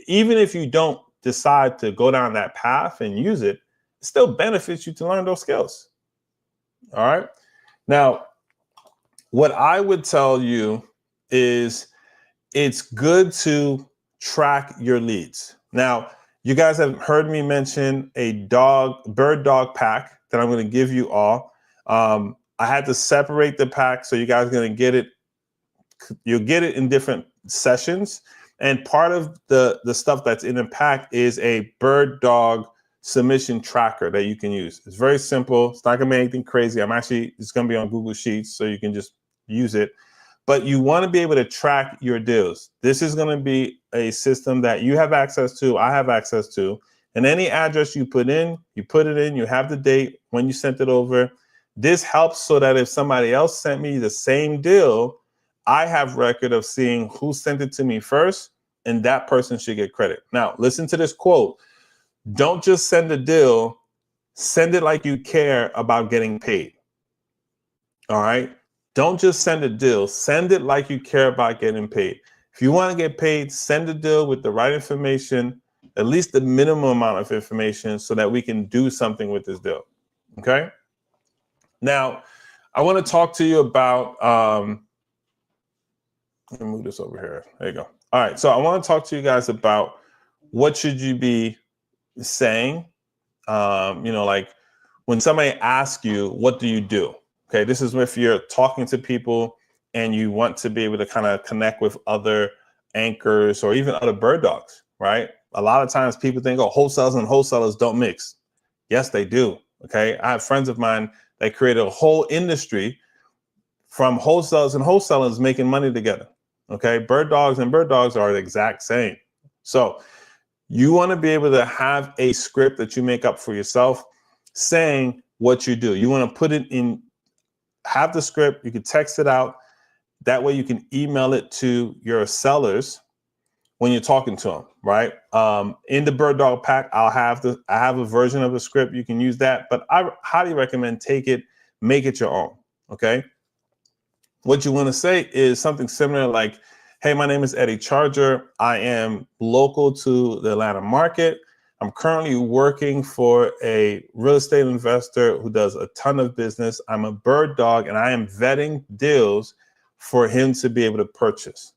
Even if you don't decide to go down that path and use it, it still benefits you to learn those skills. All right. Now, what I would tell you is it's good to track your leads. Now, you guys have heard me mention a bird dog pack that I'm going to give you all. I had to separate the pack, so you guys are going to get it. You'll get it in different sessions. And part of the stuff that's in the pack is a bird dog submission tracker that you can use. It's very simple. It's not going to be anything crazy. It's going to be on Google Sheets, so you can just use it. But you want to be able to track your deals. This is going to be a system that you have access to, I have access to. And any address you put it in, you have the date when you sent it over. This helps so that if somebody else sent me the same deal, I have record of seeing who sent it to me first, and that person should get credit. Now, listen to this quote. Don't just send a deal, send it like you care about getting paid. All right? Don't just send a deal, send it like you care about getting paid. If you want to get paid, send a deal with the right information, at least the minimum amount of information, so that we can do something with this deal. Okay? Now, I want to talk to you about, let me move this over here. There you go. All right. So I want to talk to you guys about what should you be saying, like when somebody asks you, what do you do? Okay. This is if you're talking to people and you want to be able to kind of connect with other anchors or even other bird dogs, right? A lot of times people think, oh, wholesalers and wholesalers don't mix. Yes, they do. Okay. I have friends of mine that created a whole industry from wholesalers and wholesalers making money together. Okay. Bird dogs and bird dogs are the exact same. So you want to be able to have a script that you make up for yourself saying what you do. You want to put it in have the script. You can text it out. That way you can email it to your sellers when you're talking to them, right? In the Bird Dog pack, I have a version of the script. You can use that, but I highly recommend take it, make it your own, okay? What you want to say is something similar like, hey, my name is Eddy Charger. I am local to the Atlanta market. I'm currently working for a real estate investor who does a ton of business. I'm a bird dog and I am vetting deals for him to be able to purchase.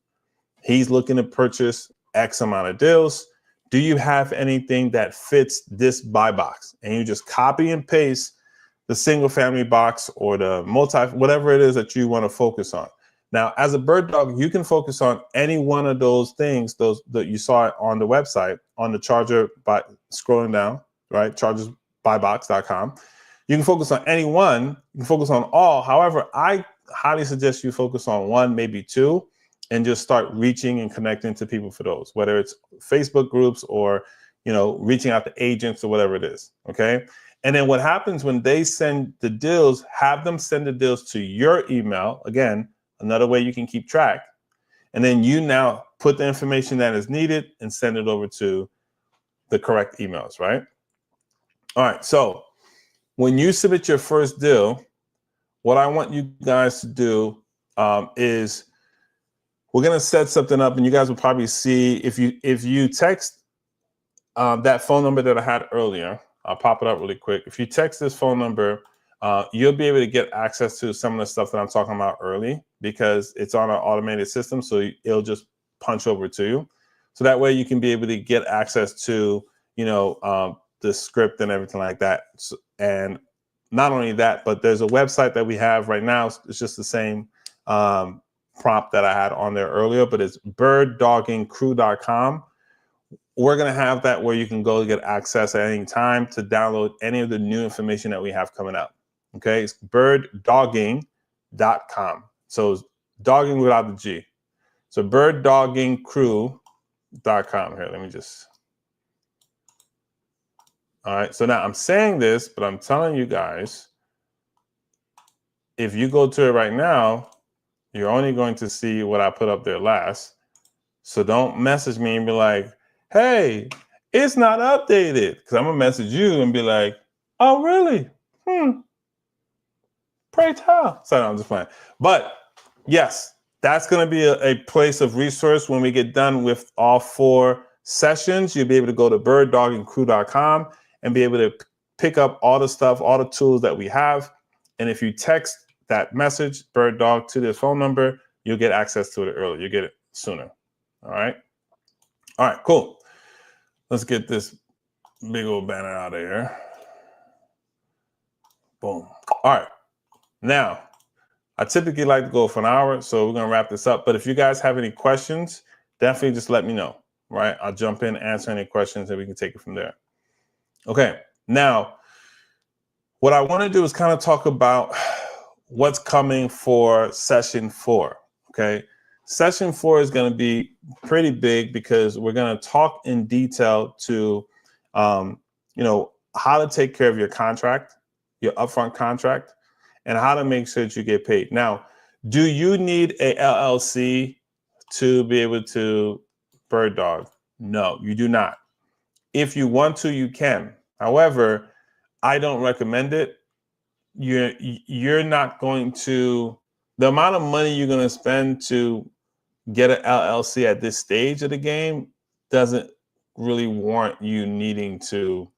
He's looking to purchase X amount of deals. Do you have anything that fits this buy box? And you just copy and paste the single family box or the whatever it is that you want to focus on. Now, as a bird dog, you can focus on any one of those things, those that you saw on the website, on the charger by scrolling down, right? chargersbuybox.com. You can focus on any one, you can focus on all. However, I highly suggest you focus on one, maybe two, and just start reaching and connecting to people for those, whether it's Facebook groups or, reaching out to agents or whatever it is, okay? And then what happens when they send the deals, have them send the deals to your email. Again, another way you can keep track. And then you now put the information that is needed and send it over to the correct emails, right? All right, so when you submit your first deal, what I want you guys to do is we're gonna set something up, and you guys will probably see if you text that phone number that I had earlier. I'll pop it up really quick. If you text this phone number, you'll be able to get access to some of the stuff that I'm talking about early because it's on an automated system, so it'll just punch over to you. So that way you can be able to get access to the script and everything like that. And not only that, but there's a website that we have right now. It's just the same prompt that I had on there earlier, but it's birddoggincrew.com. We're going to have that where you can go get access at any time to download any of the new information that we have coming out. Okay, it's birddoggincrew.com. So it's dogging without the G. So birddoggincrew.com. Here, let me just. All right, so now I'm saying this, but I'm telling you guys, if you go to it right now, you're only going to see what I put up there last. So don't message me and be like, hey, it's not updated. Because I'm going to message you and be like, oh, really? Pray tell. Sorry, I'm just playing. But yes, that's going to be a place of resource when we get done with all 4 sessions. You'll be able to go to birddoggincrew.com and be able to pick up all the stuff, all the tools that we have. And if you text that message, bird dog, to this phone number, you'll get access to it early. You'll get it sooner. All right. All right, cool. Let's get this big old banner out of here. Boom. All right. Now, I typically like to go for an hour, so we're going to wrap this up. But if you guys have any questions, definitely just let me know, right? I'll jump in, answer any questions, and we can take it from there. Okay. Now, what I want to do is kind of talk about what's coming for session 4, okay? Session 4 is going to be pretty big because we're going to talk in detail to, how to take care of your contract, your upfront contract, and how to make sure that you get paid. Now, do you need a LLC to be able to bird dog? No, you do not. If you want to, you can. However, I don't recommend it. You're not going to, the amount of money you're going to spend to get an LLC at this stage of the game doesn't really warrant you needing to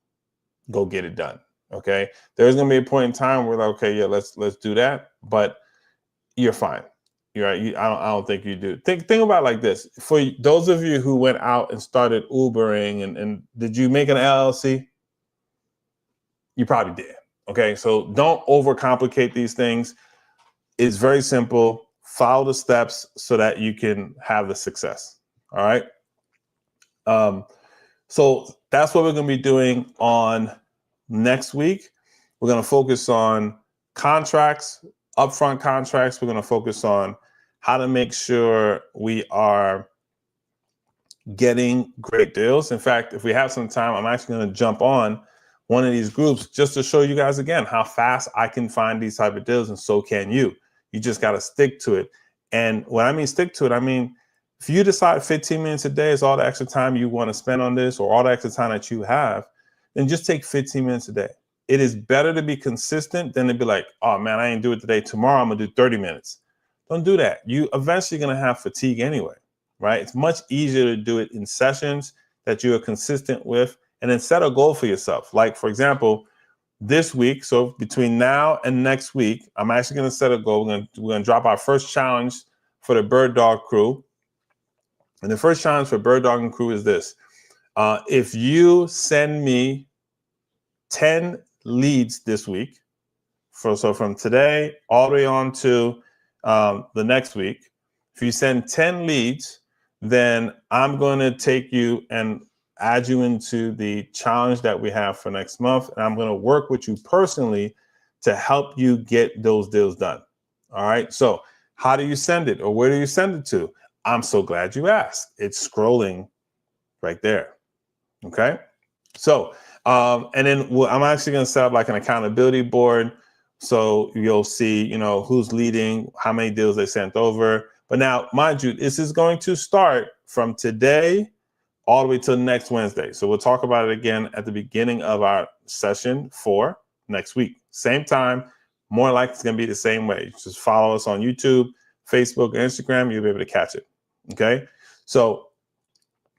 go get it done. Okay, there's going to be a point in time where, okay, yeah, let's do that, but you're fine. You're right. I don't think you do. Think about it like this. For those of you who went out and started Ubering, and did you make an LLC? You probably did. Okay, so don't overcomplicate these things. It's very simple. Follow the steps so that you can have the success. All right. So that's what we're going to be doing on next week. We're going to focus on contracts, upfront contracts. We're going to focus on how to make sure we are getting great deals. In fact, if we have some time, I'm actually going to jump on one of these groups just to show you guys again how fast I can find these type of deals, and so can you. You just got to stick to it. And when I mean stick to it, I mean, if you decide 15 minutes a day is all the extra time you want to spend on this, or all the extra time that you have, then just take 15 minutes a day. It is better to be consistent than to be like, oh man, I ain't do it today. Tomorrow I'm gonna do 30 minutes. Don't do that. You eventually gonna have fatigue anyway, right? It's much easier to do it in sessions that you are consistent with, and then set a goal for yourself. Like for example, this week, so between now and next week, I'm actually gonna set a goal. We're gonna drop our first challenge for the Bird Dog Crew. And the first challenge for Bird Doggin Crew is this. If you send me 10 leads this week, so from today all the way on to the next week, if you send 10 leads, then I'm going to take you and add you into the challenge that we have for next month. And I'm going to work with you personally to help you get those deals done. All right. So how do you send it, or where do you send it to? I'm so glad you asked. It's scrolling right there. Okay. So, and then I'm actually going to set up like an accountability board. So you'll see, you know, who's leading, how many deals they sent over. But now, mind you, this is going to start from today all the way till next Wednesday. So we'll talk about it again at the beginning of our session for next week. Same time, more like it's going to be the same way. Just follow us on YouTube, Facebook, and Instagram. You'll be able to catch it. Okay. So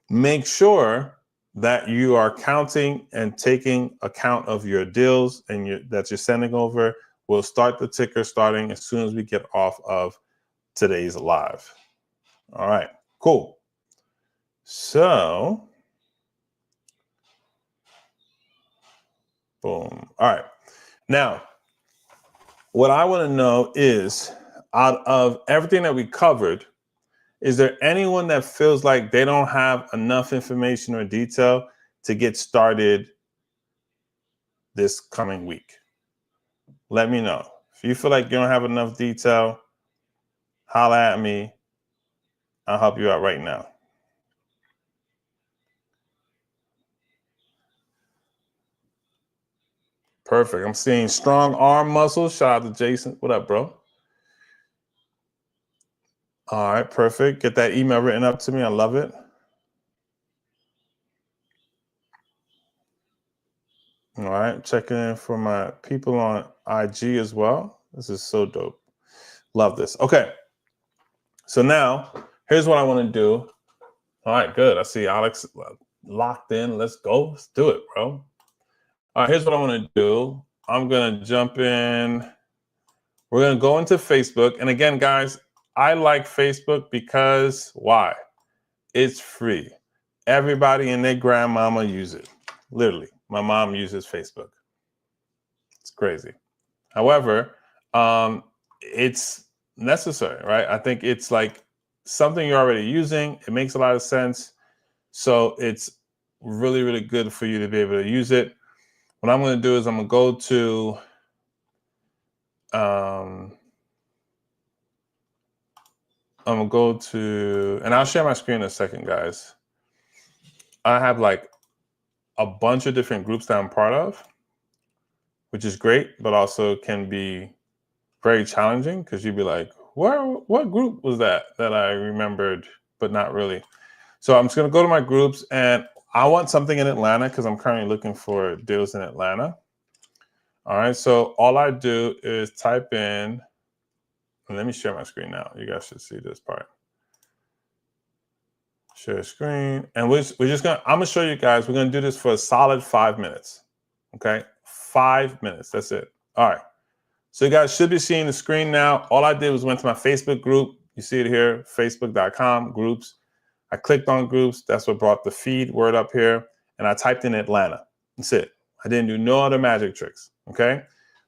make sure that you are counting and taking account of your deals and that you're sending over. We'll start the ticker starting as soon as we get off of today's live. All right, cool. So, boom. All right. Now, what I want to know is, out of everything that we covered, is there anyone that feels like they don't have enough information or detail to get started this coming week? Let me know. If you feel like you don't have enough detail, holla at me. I'll help you out right now. Perfect. I'm seeing strong arm muscles. Shout out to Jason. What up, bro? All right, perfect. Get that email written up to me. I love it. All right, checking in for my people on IG as well. This is so dope. Love this. Okay, so now here's what I want to do. All right, good. I see Alex locked in. Let's go. Let's do it, bro. All right, here's what I want to do. I'm going to jump in. We're going to go into Facebook. And again, guys, I like Facebook because why? It's free. Everybody and their grandmama use it. Literally, my mom uses Facebook. It's crazy. However, it's necessary, right? I think it's like something you're already using. It makes a lot of sense. So it's really, really good for you to be able to use it. What I'm going to do is I'm going to go to and I'll share my screen in a second, guys. I have like a bunch of different groups that I'm part of, which is great, but also can be very challenging because you'd be like, what group was that I remembered, but not really. So I'm just going to go to my groups, and I want something in Atlanta because I'm currently looking for deals in Atlanta. All right, so all I do is type in, and let me share my screen now. You guys should see this part. Share screen, and we're just gonna, I'm gonna show you guys, we're gonna do this for a solid 5 minutes. Okay, 5 minutes, that's it. All right, so you guys should be seeing the screen now. All I did was went to my Facebook group. You see it here, facebook.com groups. I clicked on groups. That's what brought the feed word up here. And I typed in Atlanta. That's it. I didn't do no other magic tricks. Okay.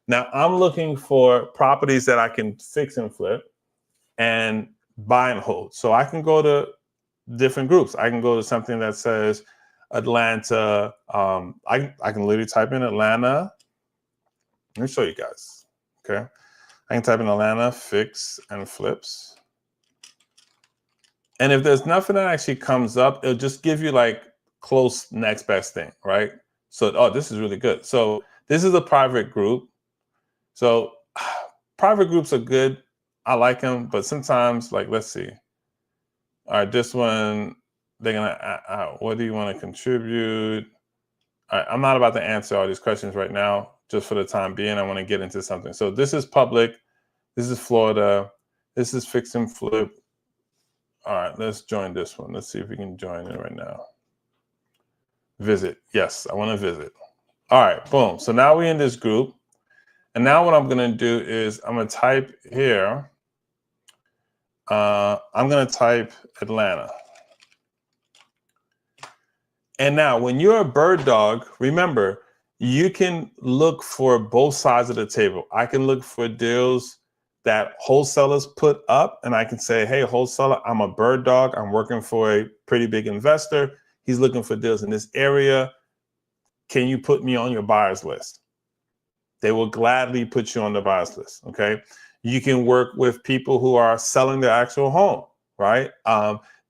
Now I'm looking for properties that I can fix and flip and buy and hold. So I can go to different groups. I can go to something that says Atlanta. I can literally type in Atlanta. Let me show you guys. Okay. I can type in Atlanta fix and flips. And if there's nothing that actually comes up, it'll just give you like close next best thing, right? So, oh, this is really good. So this is a private group. So private groups are good. I like them, but sometimes, like, let's see. All right, this one, they're gonna, what do you want to contribute? All right, I'm not about to answer all these questions right now, just for the time being. I want to get into something. So this is public. This is Florida. This is fix and flip. All right, let's join this one. Let's see if we can join it right now. Visit. Yes, I want to visit. All right, boom. So now we're in this group. And now what I'm going to do is I'm going to type here. I'm going to type Atlanta. And now when you're a bird dog, remember, you can look for both sides of the table. I can look for deals that wholesalers put up, and I can say, hey, wholesaler, I'm a bird dog. I'm working for a pretty big investor. He's looking for deals in this area. Can you put me on your buyers list? They will gladly put you on the buyers list, okay? You can work with people who are selling their actual home, right?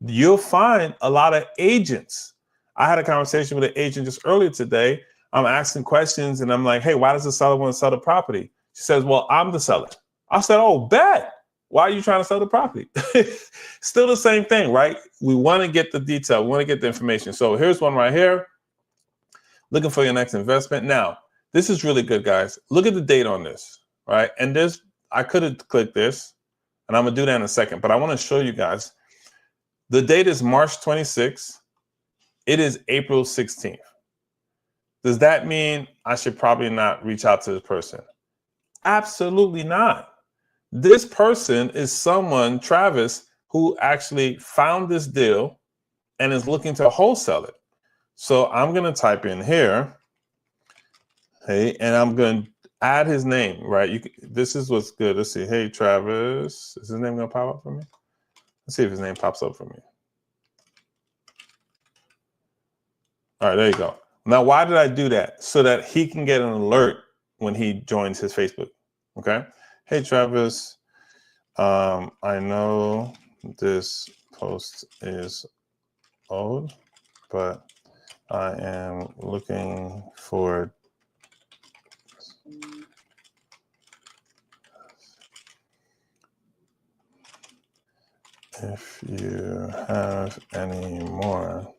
You'll find a lot of agents. I had a conversation with an agent just earlier today. I'm asking questions and I'm like, hey, why does the seller want to sell the property? She says, well, I'm the seller. I said, oh, bet. Why are you trying to sell the property? Still the same thing, right? We want to get the detail. We want to get the information. So here's one right here. Looking for your next investment. Now, this is really good, guys. Look at the date on this, right? And this, I could have clicked this, and I'm going to do that in a second, but I want to show you guys. The date is March 26th. It is April 16th. Does that mean I should probably not reach out to this person? Absolutely not. This person is someone, Travis, who actually found this deal and is looking to wholesale it. So I'm going to type in here, hey, and I'm going to add his name, right? This is what's good. Let's see. Hey, Travis. Is his name going to pop up for me? Let's see if his name pops up for me. All right, there you go. Now, why did I do that? So that he can get an alert when he joins his Facebook, okay? Hey, Travis, I know this post is old, but I am looking for if you have any more,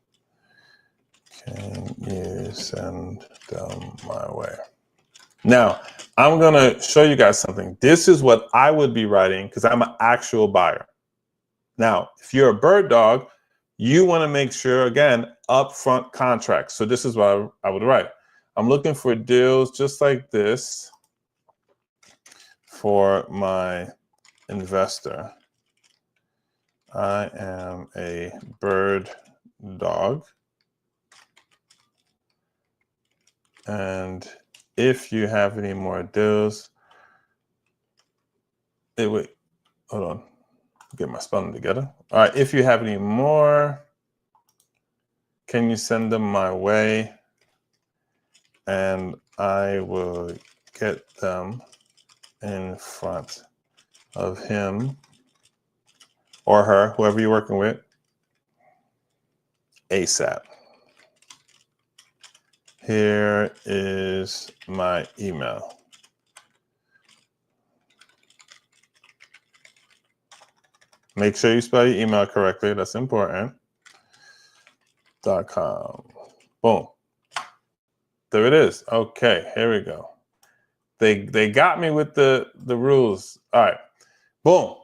can you send them my way? Now, I'm going to show you guys something. This is what I would be writing because I'm an actual buyer. Now, if you're a bird dog, you want to make sure, again, upfront contracts. So this is what I would write. I'm looking for deals just like this for my investor. I am a bird dog. And if you have any more deals, wait, hold on, get my spelling together. All right, if you have any more, can you send them my way? And I will get them in front of him or her, whoever you're working with, ASAP. Here is my email. Make sure you spell your email correctly. That's important. .com. Boom. There it is. Okay, here we go. They got me with the rules. All right. Boom.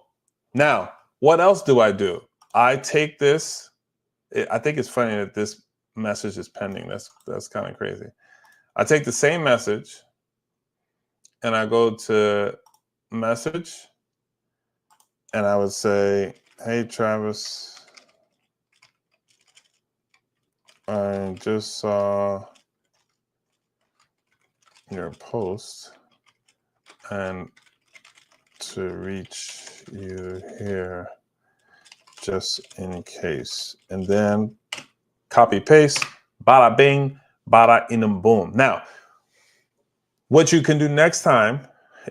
Now, what else do? I take this. I think it's funny that this message is pending. That's kind of crazy. I take the same message and I go to message and I would say, hey, Travis, I just saw your post and to reach you here just in case. And then copy paste, bada bing, bada in boom. Now, what you can do next time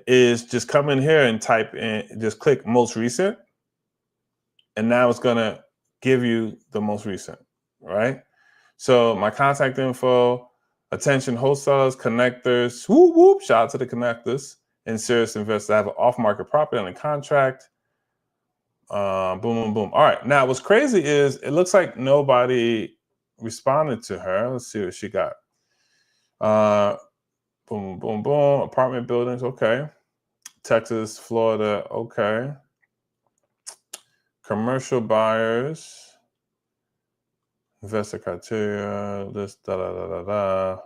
is just come in here and type in, just click most recent. And now it's gonna give you the most recent, right? So my contact info,
Attention wholesalers, connectors, whoop, whoop, shout out to the connectors, and serious investors that have an off-market property on a contract. Boom, boom, boom. All right, now what's crazy is it looks like nobody responded to her. Let's see what she got. Boom, boom, boom, apartment buildings, okay. Texas, Florida, okay. Commercial buyers, investor criteria, this, da, da, da, da, da.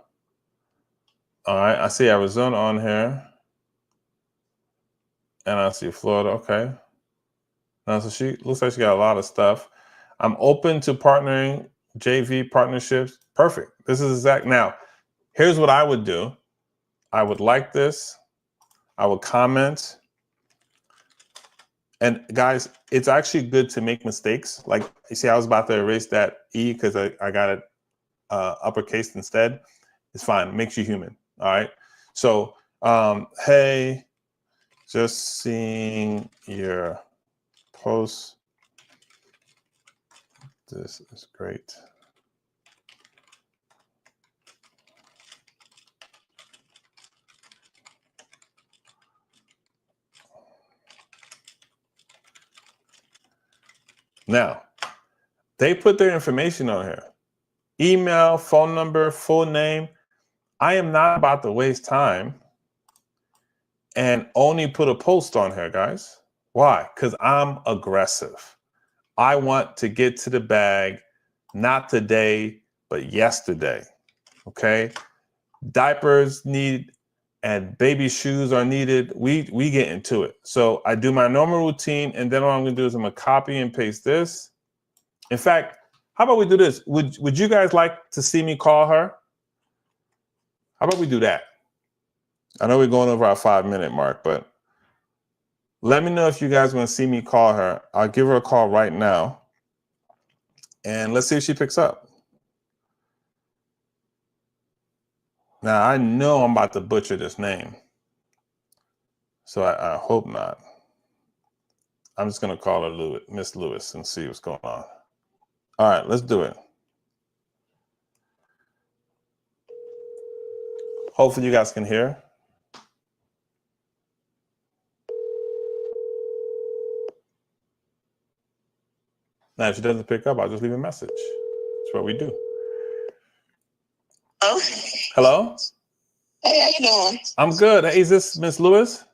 All right, I see Arizona on here. And I see Florida, okay. Now, so she looks like she got a lot of stuff. I'm open to partnering, JV partnerships. Perfect. This is exact. Now, here's what I would do. I would like this. I would comment. And guys, it's actually good to make mistakes. Like, you see, I was about to erase that E because I got it uppercased instead. It's fine. It makes you human. All right. So, hey, just seeing your post. This is great. Now, they put their information on here. Email, phone number, full name. I am not about to waste time and only put a post on here, guys. Why? Because I'm aggressive. I want to get to the bag, not today, but yesterday, okay? Diapers need and baby shoes are needed. We get into it. So I do my normal routine, and then what I'm gonna do is I'm gonna copy and paste this. In fact, how about we do this? Would you guys like to see me call her? How about we do that? I know we're going over our 5-minute mark, but let me know if you guys want to see me call her. I'll give her a call right now. And let's see if she picks up. Now, I know I'm about to butcher this name. So I hope not. I'm just going to call her Miss Lewis, and see what's going on. All right, let's do it. Hopefully you guys can hear. Now, if she doesn't pick up, I'll just leave a message. That's what we do.
Oh.
Hello?
Hey, how you doing?
I'm good. Hey, is this Miss Lewis?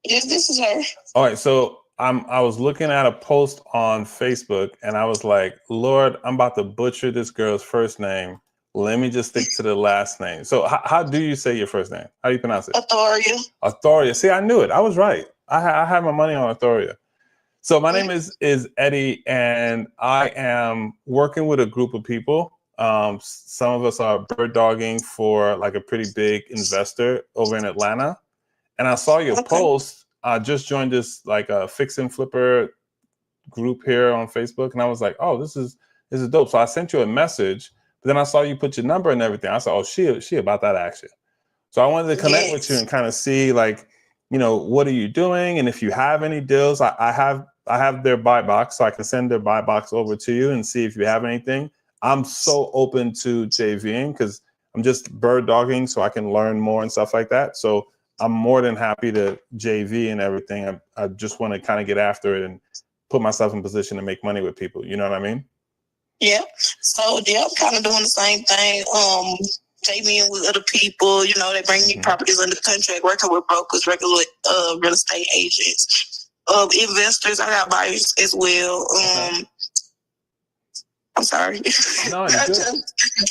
Yes, this is her.
All right, so I was looking at a post on Facebook, and I was like, Lord, I'm about to butcher this girl's first name. Let me just stick to the last name. So how do you say your first name? How do you pronounce it?
Athoria.
Athoria. See, I knew it. I was right. I had my money on Athoria. So my name is Eddy, and I am working with a group of people. Some of us are bird dogging for like a pretty big investor over in Atlanta. And I saw your post. I just joined this like a fix and flipper group here on Facebook, and I was like, oh, this is dope. So I sent you a message, but then I saw you put your number and everything. I said, oh, she about that action. So I wanted to connect with you and kind of see, like, you know, what are you doing, and if you have any deals. I have their buy box, so I can send their buy box over to you and see if you have anything. I'm so open to JVing because I'm just bird dogging, so I can learn more and stuff like that. So I'm more than happy to JV and everything. I just want to kind of get after it and put myself in position to make money with people. You know what I mean?
Yeah. So yeah, I'm kind of doing the same thing. JVing with other people. You know, they bring me properties under contract, working with brokers, regular real estate agents, investors. I got buyers as well. I'm sorry.
No, you're good.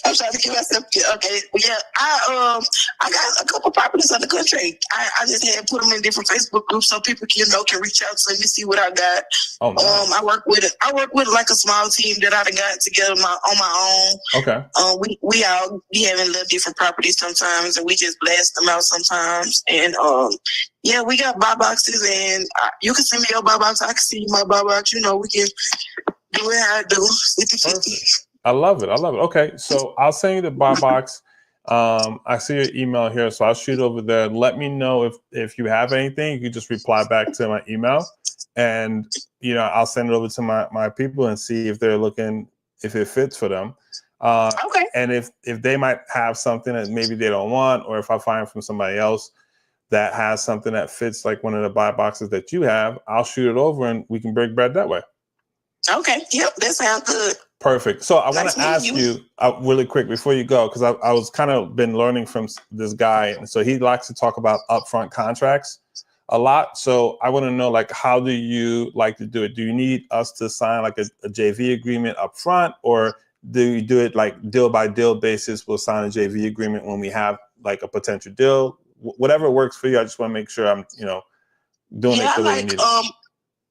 I'm trying to keep myself. Okay. Yeah. I got a couple properties on the contract. I just had put them in different Facebook groups so people can reach out to me, see what I got.
Oh, nice.
I work with like a small team that I done got together on my own.
Okay.
We all be having little different properties sometimes, and we just blast them out sometimes. And yeah, we got buy boxes, and you can send me your buy box. I can send you my buy box. You know, we can do it how I do. 50-50.
I love it. Okay, so I'll send you the buy box. I see your email here, so I'll shoot over there. Let me know if you have anything. You can just reply back to my email, and I'll send it over to my people and see if they're looking, if it fits for them.
Okay.
And if they might have something that maybe they don't want, or if I find from somebody else that has something that fits like one of the buy boxes that you have, I'll shoot it over and we can break bread that way.
Okay. Yep. That sounds good.
Perfect. So I want
Nice
to ask you really quick before you go, because I was kind of been learning from this guy. And so he likes to talk about upfront contracts a lot. So I want to know, like, how do you like to do it? Do you need us to sign like a JV agreement up front, or do you do it like deal by deal basis? We'll sign a JV agreement when we have like a potential deal. Whatever works for you. I just want to make sure I'm, doing it the way you need it.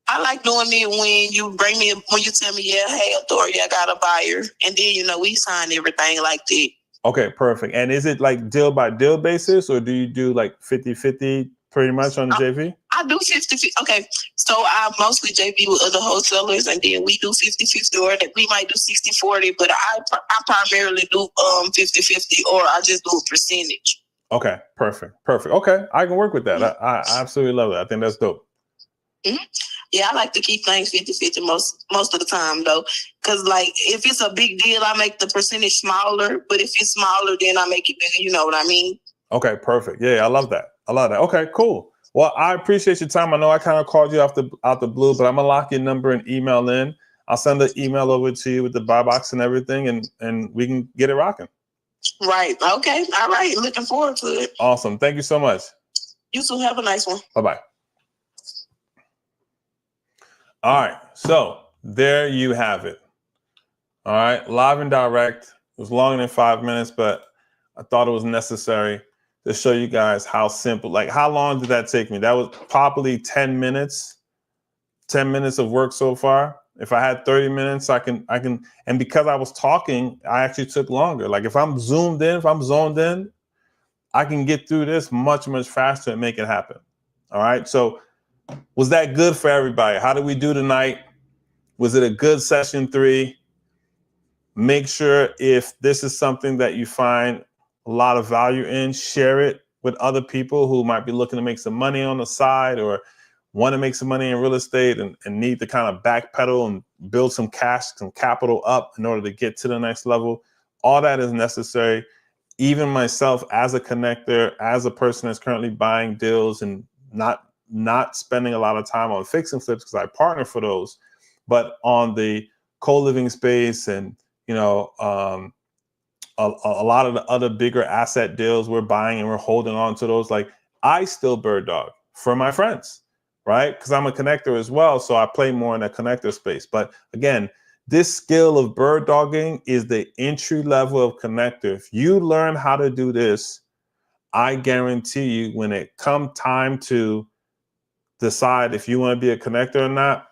I like doing it when you when you tell me, yeah, hey, Authority, I got a buyer. And then, we sign everything like that.
Okay, perfect. And is it like deal by deal basis, or do you do like 50-50 pretty much on the JV?
I do 50-50. Okay, so I mostly JV with other wholesalers, and then we do 50-50, or we might do 60-40, but I primarily do 50-50, or I just do a percentage.
Okay, perfect. Okay, I can work with that. Mm-hmm. I absolutely love that. I think that's dope.
Mm-hmm. Yeah, I like to keep things 50-50 most of the time, though, because like if it's a big deal, I make the percentage smaller, but if it's smaller, then I make it bigger. You know what I mean?
Okay, perfect. Yeah, I love that. Okay, cool. Well, I appreciate your time. I know I kind of called you out the blue, but I'm gonna lock your number and email in. I'll send an email over to you with the buy box and everything, and we can get it rocking.
Right. Okay. All right. Looking forward to it.
Awesome. Thank you so much.
You too. Have a nice one.
Bye-bye. All right. So there you have it. All right. Live and direct. It was longer than 5 minutes, but I thought it was necessary to show you guys how simple, like how long did that take me? That was probably 10 minutes of work so far. If I had 30 minutes, I can, and because I was talking, I actually took longer. Like if I'm zoomed in, if I'm zoned in, I can get through this much, much faster and make it happen. All right. So was that good for everybody? How did we do tonight? Was it a good session 3? Make sure if this is something that you find a lot of value in, share it with other people who might be looking to make some money on the side, or want to make some money in real estate and need to kind of backpedal and build some cash, some capital up in order to get to the next level. All that is necessary. Even myself as a connector, as a person that's currently buying deals and not spending a lot of time on fix and flips because I partner for those, but on the co-living space and, a lot of the other bigger asset deals we're buying and we're holding on to those. Like I still bird dog for my friends, right? Because I'm a connector as well. So I play more in a connector space. But again, this skill of bird dogging is the entry level of connector. If you learn how to do this, I guarantee you when it come time to decide if you want to be a connector or not,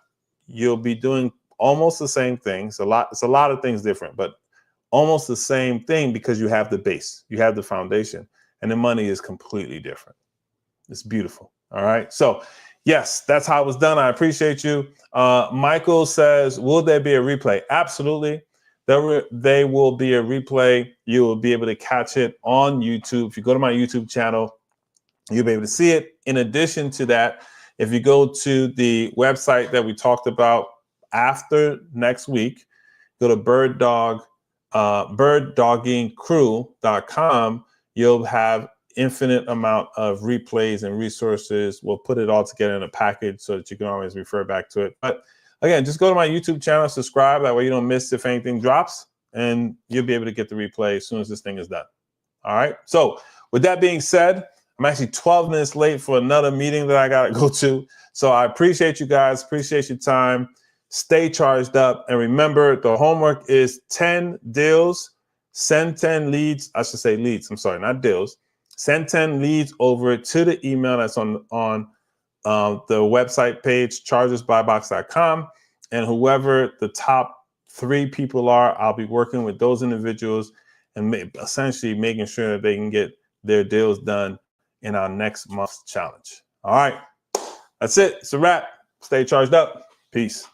you'll be doing almost the same things. It's a lot of things different, but almost the same thing because you have the base, you have the foundation, and the money is completely different. It's beautiful. All right. So yes, that's how it was done. I appreciate you. Michael says, will there be a replay? Absolutely. There will be a replay. You will be able to catch it on YouTube. If you go to my YouTube channel, you'll be able to see it. In addition to that, if you go to the website that we talked about after next week, go to birddoggincrew.com. You'll have infinite amount of replays and resources. We'll put it all together in a package so that you can always refer back to it. But again, just go to my YouTube channel, subscribe. That way you don't miss if anything drops, and you'll be able to get the replay as soon as this thing is done. All right. So with that being said, I'm actually 12 minutes late for another meeting that I got to go to. So I appreciate you guys. Appreciate your time. Stay charged up. And remember, the homework is 10 deals. Send 10 leads. I should say leads. I'm sorry, not deals. Send 10 leads over to the email that's on the website page, chargesbuybox.com. And whoever the top 3 people are, I'll be working with those individuals and essentially making sure that they can get their deals done in our next month's challenge. All right. That's it. It's a wrap. Stay charged up. Peace.